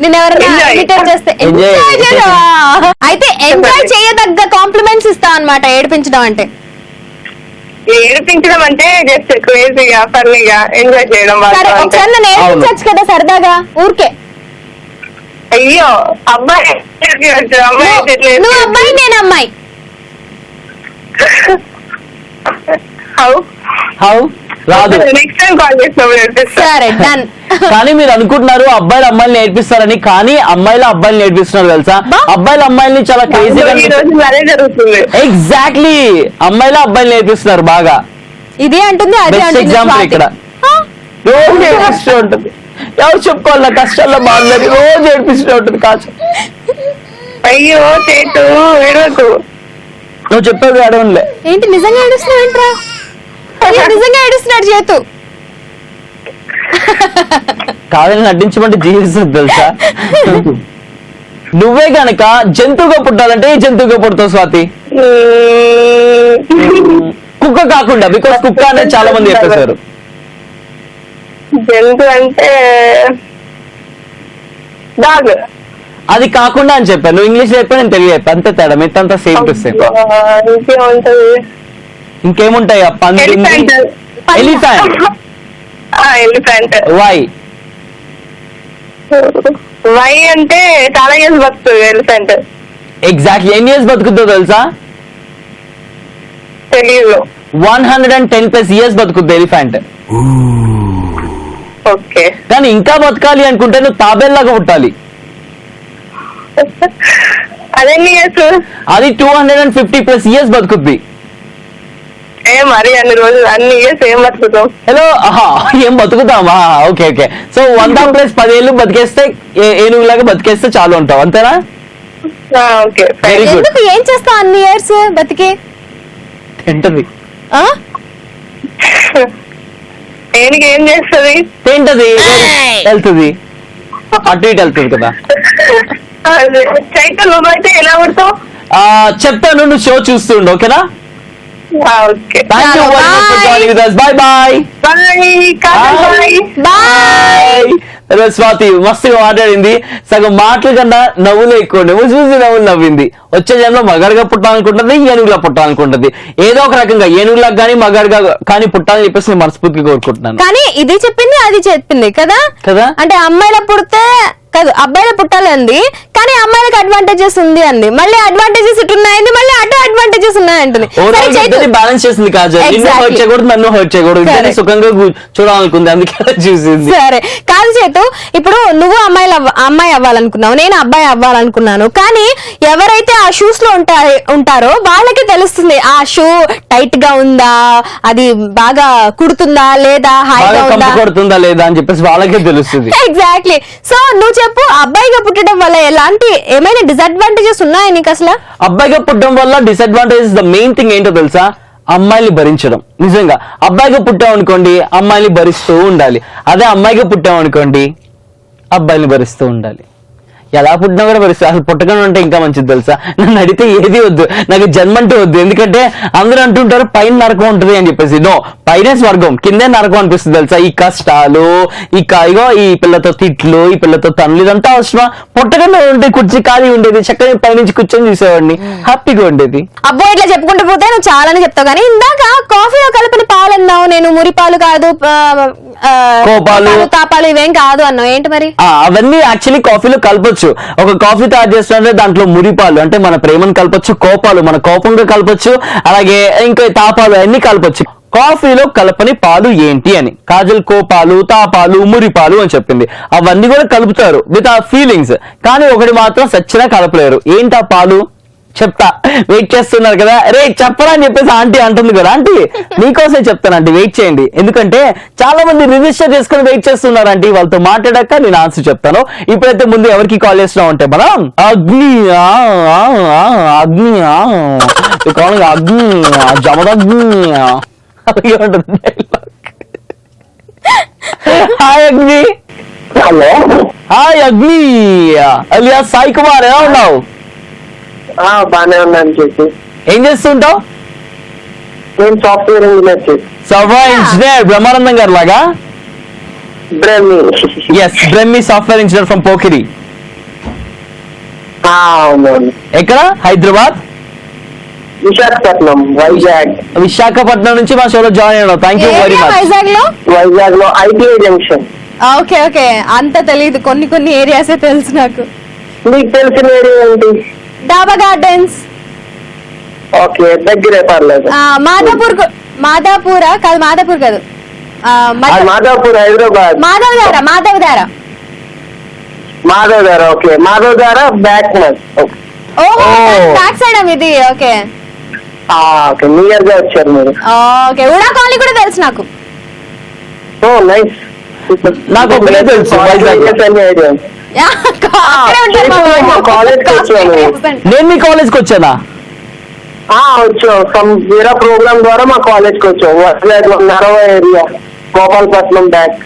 నేను ఎవరైనా ఇమిటేట్ చేస్తే ఎంజాయ్ చేసావా? అయితే ఎంజాయ్ చేయదగ్గ కాంప్లిమెంట్స్ ఇస్తావు అన్నమాట ఏడిపించడం అంటే. ఏడిపించడం అంటే జస్ట్ క్రేజీగా ఫన్నీగా ఎంజాయ్ చేయడం. సరే ఒకసారి నన్ను ఏడిపించచ్చు కదా సరదాగా ఊరికే. అయ్యో అబ్బాయి నువ్వు అబ్బాయి నేను అమ్మాయి. హౌ రాదు. నెక్స్ట్ టైం కాల్ చేసినప్పుడు సరే డన్. కానీ మీరు అనుకుంటున్నారు అబ్బాయిలు అమ్మాయిలు నేర్పిస్తారని, కానీ అమ్మాయిలు అబ్బాయిలు నేర్పిస్తున్నారు తెలుసా? అబ్బాయిలు అమ్మాయిల్ని చాలా క్రేజీగా జరుగుతుంది. ఎగ్జాక్ట్లీ అమ్మాయిలు అబ్బాయిలు నేర్పిస్తున్నారు బాగా. ఇదే అంటుంది అదే బెస్ట్ ఎగ్జాంపుల్ ఇక్కడ. రోజు ఏడిపిస్తూ ఉంటుంది. ఎవరు చెప్పుకోవాలి నా కష్టాల్లో బాగుందని రోజు ఏడిపిస్తూ ఉంటుంది. కాదు అయ్యో చేతు ఏడవకు. నువ్వు చెప్పేది అడవలే. ఏంటి నిజంగా ఏడుస్తున్నావు ఏంట్రా? నిజంగా ఏడుస్తున్నాడు చేతు. కాదని నటించమంటే జీవిస్తుంది తెలుసా? నువ్వే గనక జంతువుగా పుట్టాలంటే ఏ జంతువుగా పుడతావు స్వాతి? కుక్క కాకుండా, బికాస్ కుక్క అనేది చాలా మంది చెప్పేశారు. జంతు అంటే డాగ్. అది కాకుండా అని చెప్పాను. నువ్వు ఇంగ్లీష్ చెప్పా, నేను తెలుగు చెప్పా, అంతే తేడా. మిగతా సేమ్ టు సేమ్. ఇంకేముంటది? ఇంకేముంటాయి? పంది, ఎలిఫెంట్. ఎలిఫెంట్. వై? వై అంటే చాలా ఇయర్స్ బతుకుతుంది ఎలిఫెంట్. ఎగ్జాక్ట్లీ. ఎన్ని ఇయర్స్ బతుకుతుందో తెలుసా? తెలీదు. 110+ years బతుకుతుంది ఎలిఫెంట్. ఓకే. కానీ ఇంకా బతకాలి అనుకుంటే నువ్వు తాబేల్లాగా పుట్టాలి. అదెన్ని ఇయర్స్? అది 250+ years బతుకుద్ది. మరి అన్ని రోజులు అన్ని ఇయర్స్ ఏం బతుకుతాం? హలో ఏం బతుకుతామా? Okay okay. సో 100+10 ఏళ్ళు బతికేస్తే ఏనుగులాగా బతికేస్తే చాలు ఉంటావు, అంతేనా? ఓకే. Very good. ఎందుకు ఏం చేస్తావు అన్ని ఇయర్స్ బతికి? తింటది. దేనికి ఏం చేస్తుంది? తింటది, వెళ్తుంది, అటు ఇటు వెళ్తుంది కదా. చైతన్య నువ్వు అయితే ఎలా పడతావు? చెప్తాను, నువ్వు షో చూస్తుండు. ఓకేనా? Okay. Thank you very much for joining with us. Bye bye. Bye. Swathi మస్తుగా మాట్లాడింది. సగం మాటల కన్నా నవ్వులు ఎక్కువ. నువ్వు చూసి నవ్వులు నవ్వింది. వచ్చే జన్మలో మగాడిగా పుట్టాలనుకుంటుంది, ఏనుగులా పుట్టాలనుకుంటుంది. ఏదో ఒక రకంగా ఏనుగులా కానీ మగాడిగా కానీ పుట్టాలని చెప్పేసి నేను మనస్ఫూర్తిగా కోరుకుంటున్నాను. కానీ ఇది చెప్పింది అది చెప్పింది కదా కదా. అంటే అమ్మాయిల పుడితే కాదు అబ్బాయిల పుట్టాలి అంది, కానీ అమ్మాయిలకు అడ్వాంటేజెస్ ఉంది అంది. మళ్ళీ అడ్వాంటేజెస్ ఇటు ఉన్నాయండి, మళ్ళీ అటు అడ్వాంటేజెస్ ఉన్నాయంటుంది. బ్యాలెన్స్ చేసింది కాదు. నిన్ను హర్ట్ చేయకూడదు, నన్ను హర్ట్ చేయకూడదు, ఇద్దరిని సుఖంగా చూడాలనుకుంది, అందుకే చూసింది. సరే కాదు చేతు, ఇప్పుడు నువ్వు అమ్మాయి అవ్వాలనుకున్నావు, నేను అబ్బాయి అవ్వాలనుకున్నాను. కానీ ఎవరైతే ఆ షూస్ లో ఉంటారో వాళ్ళకి తెలుస్తుంది ఆ షూ టైట్ గా ఉందా, అది బాగా కుడుతుందా లేదా, హాయిగా ఉందా, కొడుతుందా లేదా అని చెప్పేసి వాళ్ళకే తెలుస్తుంది. ఎగ్జాక్ట్లీ. సో నువ్వు చెప్పు, అబ్బాయిగా పుట్టడం వల్ల ఎలాంటి ఏమైనా డిసడ్వాంటేజెస్ ఉన్నాయా నీకు అసలు? అబ్బాయిగా పుట్టడం వల్ల డిసడ్వాంటేజెస్ ద మెయిన్ థింగ్ ఏంటో తెలుసా? అమ్మాయిని భరించడం. నిజంగా అబ్బాయిగా పుట్టాం అనుకోండి, అమ్మాయిని భరిస్తూ ఉండాలి. అదే అమ్మాయిగా పుట్టాం అనుకోండి, అబ్బాయిని భరిస్తూ ఉండాలి. ఎలా పుట్టినా కూడా భరిస్తా. అసలు పుట్టకుండా ఉంటే ఇంకా మంచిది తెలుసా? నన్ను అడిగితే ఏది వద్దు, నాకు జన్మంటే వద్దు. ఎందుకంటే అందరూ అంటుంటారు పైన నరకం ఉంటుంది అని చెప్పేసి. నో, పైనే స్వర్గం, కిందే నరకం అనిపిస్తుంది తెలుసా? ఈ కష్టాలు, ఇగో ఈ పిల్లతో తిట్లు, ఈ పిల్లతో తనులు, ఇదంతా అవసరమా? పుట్టకుండా ఉంటే కుర్చీ ఖాళీ ఉండేది, చక్కగా పైనుంచి కూర్చొని చూసేవాడిని, హ్యాపీగా ఉండేది. అబ్బో ఇట్లా చెప్పుకుంటూ పోతే నువ్వు చాలానే చెప్తావు. కానీ ఇందాక కాఫీలో కలిపిన పాలు అన్నావు, నేను మురి పాలు కాదు కోపాలు తాపాలు ఇవేం కాదు అన్నావు, ఏంటి మరి? అవన్నీ యాక్చువల్లీ కాఫీలో కలపచ్చు. ఒక కాఫీ తయారు చేస్తుంటే దాంట్లో మురిపాలు అంటే మన ప్రేమను కలపచ్చు, కోపాలు మన కోపంగా కలపచ్చు, అలాగే ఇంకా తాపాలు అన్ని కలపచ్చు. కాఫీలో కలపని పాలు ఏంటి అని కాజల్ కోపాలు, తాపాలు, మురిపాలు అని చెప్పింది. అవన్నీ కూడా కలుపుతారు విత్ ఆ ఫీలింగ్స్. కానీ ఒకటి మాత్రం సచ్చినా కలపలేరు. ఏంటి ఆ పాలు? చెప్తా, వెయిట్ చేస్తున్నారు కదా. రే చెప్పరా అని చెప్పేసి ఆంటీ అంటుంది కదా. ఆంటీ మీకోసం చెప్తాను ఆంటీ, వెయిట్ చేయండి. ఎందుకంటే చాలా మంది రిజిస్టర్ చేసుకుని వెయిట్ చేస్తున్నారు ఆంటీ. వాళ్ళతో మాట్లాడాక నేను ఆన్సర్ చెప్తాను. ఇప్పుడైతే ముందు ఎవరికి కాల్ చేస్తున్నాం అంటే మనం అగ్ని కావాలి అగ్ని జమదగ్ని అలాగే ఉంటుంది హాయ్ అగ్ని. హలో. హాయ్ అగ్ని అలియా సాయి కుమార్, ఎలా ఉన్నావు? బానే ఉన్నాను చేసి. ఏం చేస్తుంటావు? నేను సాఫ్ట్వేర్ ఇంజనీర్ చేసి. సాఫ్ట్వేర్ ఇంజనీర్ బ్రహ్మానందం గారు లాగా? Yes, Brahmi software engineer from Pokiri. అవునవును. ఎక్కడ? హైదరాబాద్, విశాఖపట్నం, వైజాగ్. విశాఖపట్నం నుంచి మా షోలో జాయిన్ అయ్యాడు. Thank you very much. Vizag లో? వైజాగ్ లో ఐటీఐ జంక్షన్. ఓకే ఓకే, అంత తెలియదు, కొన్ని ఏరియాసే తెలుసు నాకు. మీకు తెలిసిన ఏరియా ఏంటి? డాబా గార్డెన్స్. ఓకే, దగ్గరే, పర్లేదు. మాదాపూర్ కాదు, మాదాపూర్ కాదు, మాధవపూర్, హైదరాబాద్. మాధవ్ దారా. ఓకే, మాధవ్ దారా బ్యాక్ బ్యాక్ సైడ్ ఇది. ఓకే ఓకే, నియర్ గా వచ్చారు మీరు. ఓకే, ఉడా కాలనీ కూడా తెలుసు నాకు. ఓ నైస్. నాకు ఒకటే తెలుసు వైజాగ్. నేను మీ కాలేజ్కి వచ్చానా? వచ్చాం, వేరే ప్రోగ్రామ్ ద్వారా మా కాలేజ్ కి వచ్చాం. వైజాగ్ లో నరవ ఏరియా, గోపాలపట్నం బ్యాక్.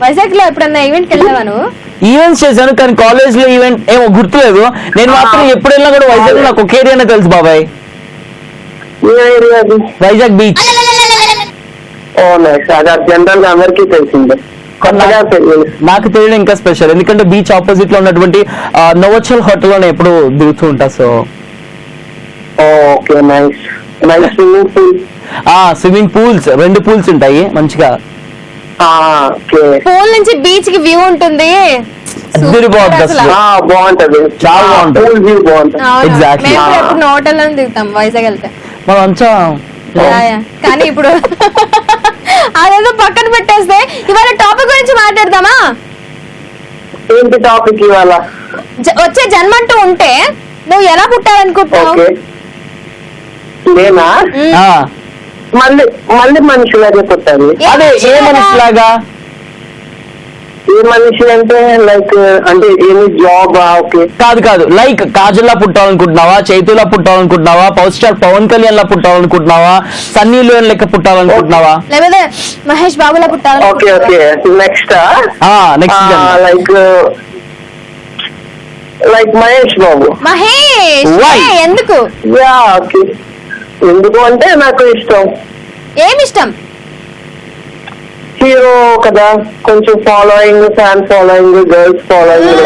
వైజాగ్ లో ఎప్పుడన్నా ఈవెంట్ కి వెళ్ళావా నువ్వు? ఈవెంట్స్ చేశాను, కానీ కాలేజ్ లో ఈవెంట్ ఏమో గుర్తులేదు. నేను మాత్రం ఎప్పుడు వెళ్ళినా కూడా వైజాగ్ లో నాకు ఒక ఏరియానే తెలుసు బాబాయ్. ఏ ఏరియా అది? వైజాగ్ బీచ్. ఓ నైస్. అది జనరల్ గా అందరికీ తెలిసిందే, కొత్తగా తెలియదు. నాకు తెలియడం ఇంకా స్పెషల్, ఎందుకంటే బీచ్ ఆపోజిట్ లో ఉన్నటువంటి నోవోచల్ హోటల్ లోనే ఎప్పుడు దిగుతూ ఉంటా. So okay, nice nice. Swimming pool. Swimming pools, 2 pools ఉంటాయి మంచిగా. పూల్ నుంచి బీచ్ కి వ్యూ ఉంటుంది, బాగుంటది, చాలా బాగుంటుంది. ఎగ్జాక్ట్లీ. ఎప్పుడు హోటల్ అని దిగుతాం వైజాగ్ వెళ్తే మనం అంతా. కానీ ఇప్పుడు అదేదో పక్కన పెట్టేస్తే ఇవాళ టాపిక్ గురించి మాట్లాడదామా? ఏంటి టాపిక్ ఇవాళ? వచ్చే జన్మంటూ ఉంటే నువ్వు ఎలా పుట్టాలనుకుంటున్నావు? నేనా? మళ్ళీ మనిషిలాగే పుట్టాలి. అదే, ఏ మనిషిలాగా? ఏ మనిషి అంటే లైక్ అంటే ఏమి జాబ్? ఓకే, కాదు, లైక్ కాజల్లా పుట్టాలనుకుంటున్నావా, చైతులా పుట్టాలనుకుంటున్నావా, పవర్ స్టార్ పవన్ కళ్యాణ్ లా పుట్టాలనుకుంటున్నావా, సన్నీ లియోన్ లెక్క పుట్టాలనుకుంటున్నావా, లేకపోతే మహేష్ బాబులా పుట్టాలి? Okay okay, next like Mahesh Babu. ఎందుకు? ఓకే, ఎందుకు అంటే నాకు ఇష్టం. ఏమి ఇష్టం? హీరో కదా, కొంచెం following, fan following, girls following.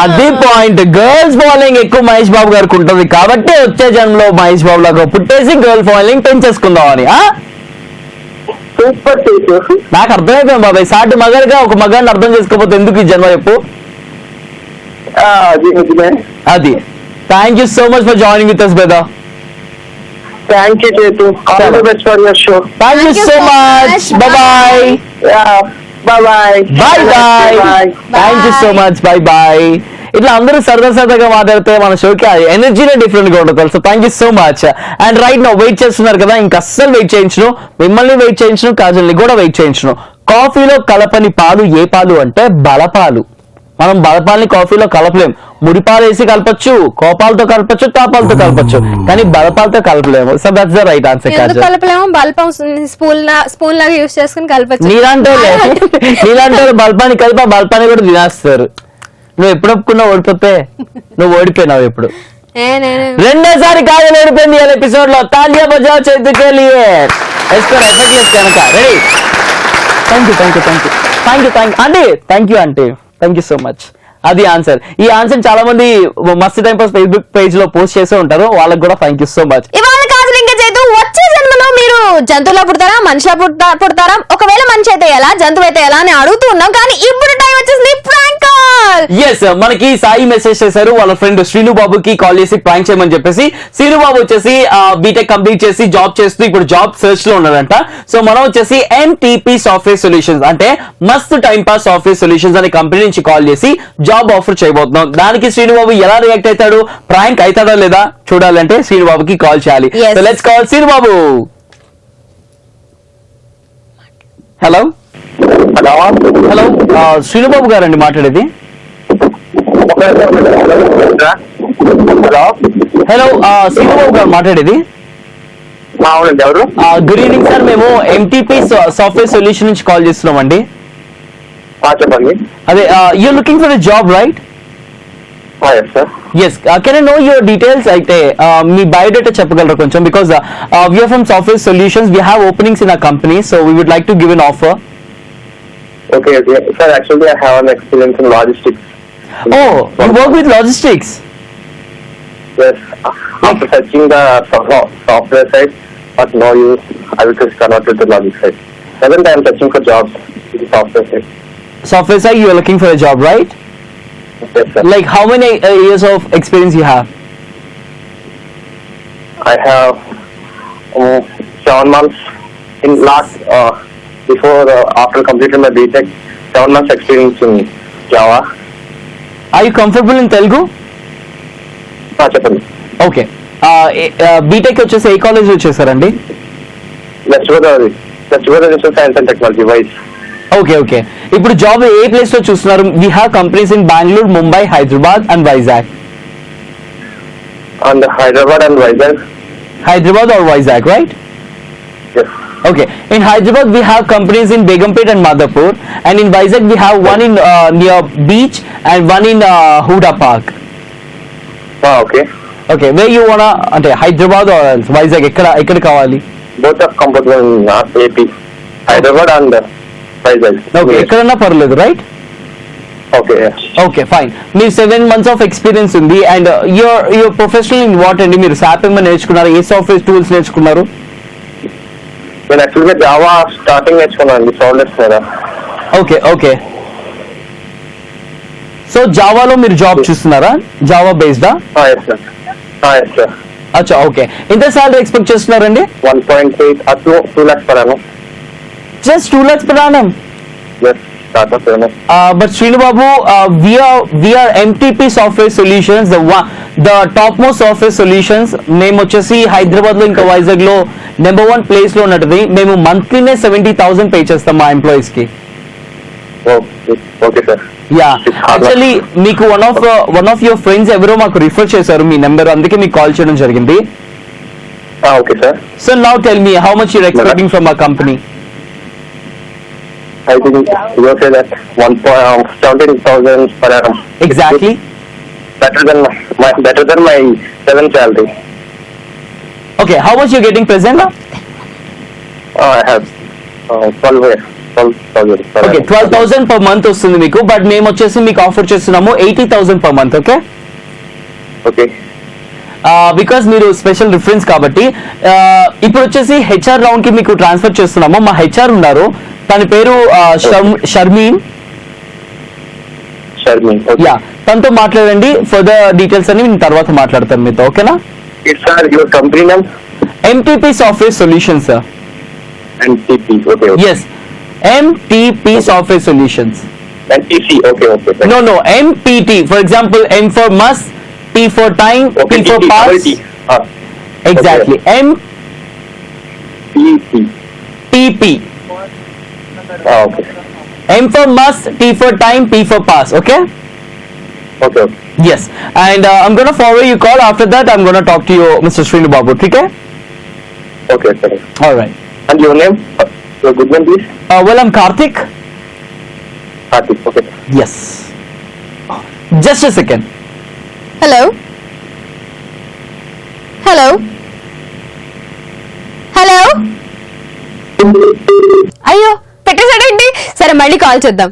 అది పాయింట్. గర్ల్స్ ఫాలోయింగ్ ఎక్కువ మహేష్ బాబు గారికి ఉంటుంది కాబట్టి వచ్చే జన్మలో మహేష్ బాబు లాగా పుట్టేసి గర్ల్ ఫాలోయింగ్ పెంచేసుకుందాం అని. సూపర్ చేసేసి నాకు అర్థమైపోయింది బాబాయ్, సాటి మగాడిగా ఒక మగాడిని అర్థం చేసుకోకపోతే ఎందుకు ఈ జన్మ చెప్పు. అది. Thank you so much for joining with us brother. Thank you, Chetu. All the best for your show. Thank you so much. Bye-bye. Yeah. Bye-bye. Bye-bye. Thank you so much. Bye-bye. ఇట్లా అందరూ సరదాగా మాట్లాడితే మన షోకి ఎనర్జీనే different గా ఉంటుంది. So thank you so much. And right now wait చేస్తున్నారు కదా, ఇంకా అస్సలు వెయిట్ చేయించను, మిమ్మల్ని వెయిట్ చేయించను, కాజల్ని కూడా వెయిట్ చేయించను. కాఫీలో కలపని పాలు ఏ పాలు అంటే బలపాలు. మనం బలపాలని కాఫీలో కలపలేం. ముడిపాలు వేసి కలపచ్చు, కోపాలతో కలపచ్చు, తాపాలతో కలపచ్చు, కానీ బలపాలతో కలపలేము. So that's the right answer. కలపలేము, బల్పం స్పూన్ లాగా యూస్ చేసుకుని కలపచ్చు. నీలాంటి బల్పాన్ని కలిపి ఆ బల్పాన్ని కూడా తినేస్తారు. నువ్వు ఎప్పుడు ఒప్పుకున్నావు ఓడిపోతే? నువ్వు ఓడిపోయినావు ఎప్పుడు. రెండోసారి కాజల్ ఓడిపోయింది ఈ ఎపిసోడ్ లో. తాలియా బజావ్ చేతుకే లియే. కనుక ready. Thank you aunty. Thank you so much. అది ఆన్సర్. ఈ ఆన్సర్ చాలా మంది మస్త్ టైం పాస్ ఫేస్బుక్ పేజ్ లో పోస్ట్ చేసే ఉంటారు, వాళ్ళకి కూడా థ్యాంక్ యూ సో మచ్. ఇవాళ కాజల్ ఇంకా చేతు, వచ్చే జన్మలో మీరు జంతువులా పుడతారా, మనిషిలా పుడతారా, ఒకవేళ మనిషి అయితే ఎలా, జంతువు అయితే ఎలా అని అడుగుతూ ఉన్నాం. కానీ ఇప్పుడు టైం వచ్చేసింది ప్రాంక్ కాల్. ఎస్, మనకి సాయి మెసేజ్ చేశారు వాళ్ళ ఫ్రెండ్ శ్రీను బాబుకి కాల్ చేసి ప్రాంక్ చేయమని చెప్పేసి. శ్రీను బాబు వచ్చేసి బీటెక్ కంప్లీట్ చేసి జాబ్ చేస్తూ ఇప్పుడు జాబ్ సర్చ్ లో ఉన్నాడంట. సో మనం వచ్చేసి MTP సాఫ్ట్వేర్ సొల్యూషన్స్ అంటే మస్త్ టైం పాస్ సాఫ్ట్వేర్ సొల్యూషన్స్ అనే కంపెనీ నుంచి కాల్ చేసి జాబ్ ఆఫర్ చేయబోతున్నాం. దానికి శ్రీను బాబు ఎలా రియాక్ట్ అవుతాడు, ప్రాంక్ అవుతాడో లేదా చూడాలంటే శ్రీను బాబుకి కాల్ చేయాలి. So let's call Srinu Babu. Hello Srinu Babu గారండి మాట్లాడేది. హలో హలో శ్రీనుబాబు గారు మాట్లాడేది. అవునండి, ఎవరు? గుడ్ ఈవినింగ్ సార్, మేము ఎంటీపీ సాఫ్ట్వేర్ సొల్యూషన్ నుంచి కాల్ చేస్తున్నామండి. చెప్పండి. అదే you're looking for a job right? Yes sir. Yes, can I know your details? అయితే మీ బయోడేటా చెప్పగలరా కొంచెం? Because we are from software solutions, we have openings in our company, so we would like to give N offer. Okay. Sir, actually I have an experience in logistics. Oh, you work with logistics? Yes. After searching the software side, but no use, I will just convert it to logistics side. Present I am searching for jobs in the software side. Software side, you are looking for a job, right? Yes, sir. Like how many years of experience you have? I have 7 months in last after completing my BTech, 7 months experience in Java. Are you comfortable in Telugu? చెప్పండి. Okay, BTech వచ్చేసి ఏ college వచ్చేసారండి? West Godavari science and technology వైస్. Okay okay, ఇప్పుడు job ఏ place లో చూస్తున్నారు? We have companies in Bengaluru, Mumbai, Hyderabad and Vizag. And Hyderabad and Vizag. Hyderabad or Vizag, right? Yes. Okay. In Hyderabad, we have companies in Begumpet and Madhapur, and in Vizag, we have one in near beach and one in Huda Park. Okay. Okay. Where you wanna? Ante Hyderabad or else Vizag? Ekkada kavali? Both are comfortable in AP. Hyderabad and Vizag. Okay. Yes. Ekkadana paraledu, right? Okay. Yes. Okay, fine. మీరు 7 months of experience ఉంది, and you're professional in what అండి? మీరు SAP ఏమైనా నేర్చుకున్నారు? ఏ software tools నేర్చుకున్నారు? నేను యాక్చువల్గా Java starting నేర్చుకున్నాను సాఫ్ట్వేర్స్ మీద. ఓకే ఓకే, సో జావాలో మీరు జాబ్ చూస్తున్నారా? జావా బేస్డా? Yes sir. Yes sir. అచ్చా, ఓకే. ఎంత సాలరీ ఎక్స్పెక్ట్ చేస్తున్నారండి? 1.8 up to 2 lakhs per annum. Just 2 lakhs per annum? Yes, startup per annum. But Srinu Babu, we are MTP Software Solutions, the topmost software solutions. మేము వచ్చేసి హైదరాబాద్ లో ఇంకా వైజాగ్ లో number 1 place లో ఉన్నది. మేము మంత్లీనే 70,000 పే చేస్తాం మా ఎంప్లాయీస్ కి. Okay sir. యా, యాక్చువల్లీ మీకు వన్ ఆఫ్ యువర్ ఫ్రెండ్స్ ఎవరో మాకు రిఫర్ చేశారు మీ నెంబర్, అందుకే మీకు కాల్ చేయడం జరిగింది. Okay sir. So now tell me how much you're expecting from our company? I think you say that 17,000 per annum. Exactly. Better than my 7 salary. Okay, how much you're getting present? I have 12,000 per Okay, annum. 12,000 per month వస్తుంది మీకు, but మేము వచ్చేసి మీకు offer చేస్తున్నాము 80,000 per month. Okay, Okay. Because మీరు special reference కాబట్టి ఇప్పుడు వచ్చేసి హెచ్ఆర్ రౌండ్ కి మీకు ట్రాన్స్ఫర్ చేస్తున్నాము. మా హెచ్ఆర్ ఉన్నారు, తన పేరు షర్మీన్. Okay. యా, తనతో మాట్లాడండి. ఫర్దర్ డీటెయిల్స్ అని నేను తర్వాత మాట్లాడతాను మీతో, ఓకేనా? It's your company name? NTP software solutions sir. NTP. Okay. Yes, NTP software solutions. NTC. Okay. No, MPT. For example, M for must, P for time, Okay. P for TT, pass. double T. Exactly. TP. MPP. Okay. M for must, T for time, P for pass. Okay? Okay. Yes. And I'm gonna forward your call. After that, I'm gonna talk to you, Mr. Srinu Babu. Okay? Okay. All right. And your name? Your good name, please? Well, I'm Karthik. Karthik. Okay. Yes. Just a second. Hello hello hello, అయ్యో పెట్టేశాడేంటి? సరే మళ్ళీ call చేద్దాం.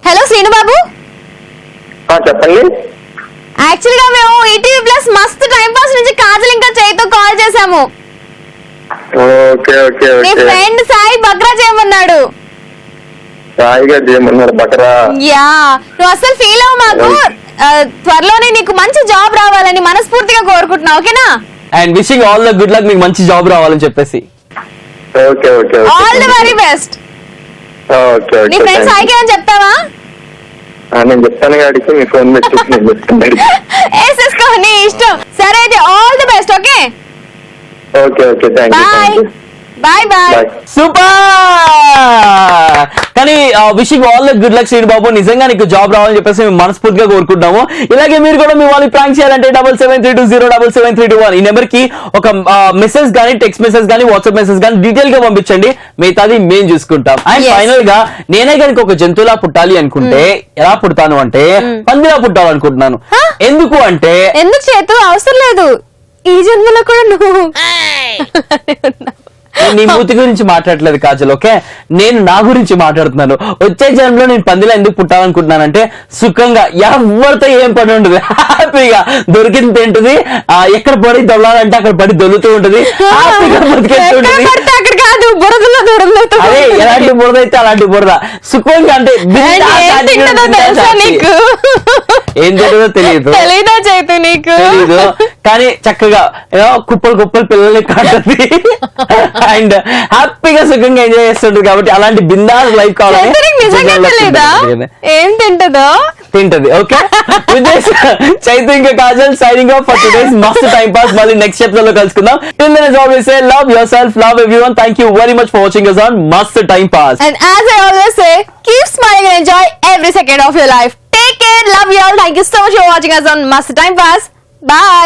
Hello Srinubabu, చెప్పండి. Actual గా మేము ETV plus మస్త్ time pass నుంచి కాజల్ ఇంకా చైతో కాల్ చేశాము. ఓకే. నీ ఫ్రెండ్ సాయి బక్రా చేయమన్నాడు. సాయిగా చేయమన్నారు బకరా. యా, నువ్వు అసలు ఫీల్ అవ్వ, మాకు త్వరలోనే నీకు మంచి జాబ్ రావాలని మనస్ఫూర్తిగా కోరుకుంటున్నా, ఓకేనా? And wishing all the good luck. మీకు మంచి జాబ్ రావాలని చెప్పేసి. Okay. All the very best. Okay. నీ ఫ్రెండ్ సాయికి ఏమని చెప్తావా? నేను చెప్తాను గాడికి మీ ఫోన్ పెట్టి నేను చెప్తాను. వేసేసుకో, నీ ఇష్టం. సరే అయితే all the best. Okay, okay. Thank bye. You. Bye bye. Bye. Super. కానీ wishing all the good luck Srinu Babu, నిజంగా నీకు జాబ్ రావాలని చెప్పేసి మేము మనస్ఫూర్తిగా కోరుకుంటున్నాము. ఇలాగే మీరు కూడా మీ వాళ్ళకి ప్రాంక్ చేయాలంటే 7732077321 ఈ నెంబర్ కి ఒక మెసేజ్ గానీ, టెక్స్ట్ మెసేజ్ గానీ, వాట్సాప్ మెసేజ్ గానీ డీటెయిల్ గా పంపించండి. మిగతాది మేము చూసుకుంటాం. And Yes. ఫైనల్ గా నేనే కనుక ఒక జంతువులా పుట్టాలి అనుకుంటే ఎలా పుడతాను అంటే పందిలా పుట్టాలనుకుంటున్నాను. ఎందుకు అంటే ఎందుకు చేతు అవసరం లేదు, ఈ జన్మలో కూడా నువ్వు నేను నీ మూతి గురించి మాట్లాడలేదు కాజల్, ఓకే? నేను నా గురించి మాట్లాడుతున్నాను. వచ్చే జన్మలో నేను పందిలా ఎందుకు పుట్టాలనుకుంటున్నానంటే సుఖంగా ఎవరితో ఏం పని ఉండదు, హ్యాపీగా దొరికింది తింటుంది, ఎక్కడ పడి దొల్లాలంటే అక్కడ పడి దొల్లుతూ ఉంటది, హ్యాపీగా బతికేస్తూ ఎక్కడ ఉంటది. పడితే అక్కడ కాదు, బురదలో దూరంలో అదే ఎలాంటి బురద అయితే అలాంటి బురద సుఖంగా అంటే ఏం తింటుందో తెలుసా నీకు? ఏం జరిగిందో తెలియదు తెలీదా చైతు నీకు? తెలీదు కానీ చక్కగా కుప్పలు కుప్పలు పిల్లల్ని కాంటుంది అండ్ హ్యాపీగా సుఖంగా ఎంజాయ్ చేస్తుంటది. కాబట్టి అలాంటి బిందాస్ లైఫ్ చైతు నీకు నిజంగా తెలీదా ఏం తింటుందో? తింటది. ఓకే, చైతు ఇంకా Kajal signing off for today's మస్త్ టైం పాస్. మళ్ళీ నెక్స్ట్ ఎపిసోడ్ లో కలుసుకుందాం. Till then as always say love yourself, love everyone. Thank you very much for watching us on Mast Time Pass. And as I always say, keep smiling and enjoy every second of your life. Take care, love you all. Thank you so much for watching us on Mast Time Pass. Bye.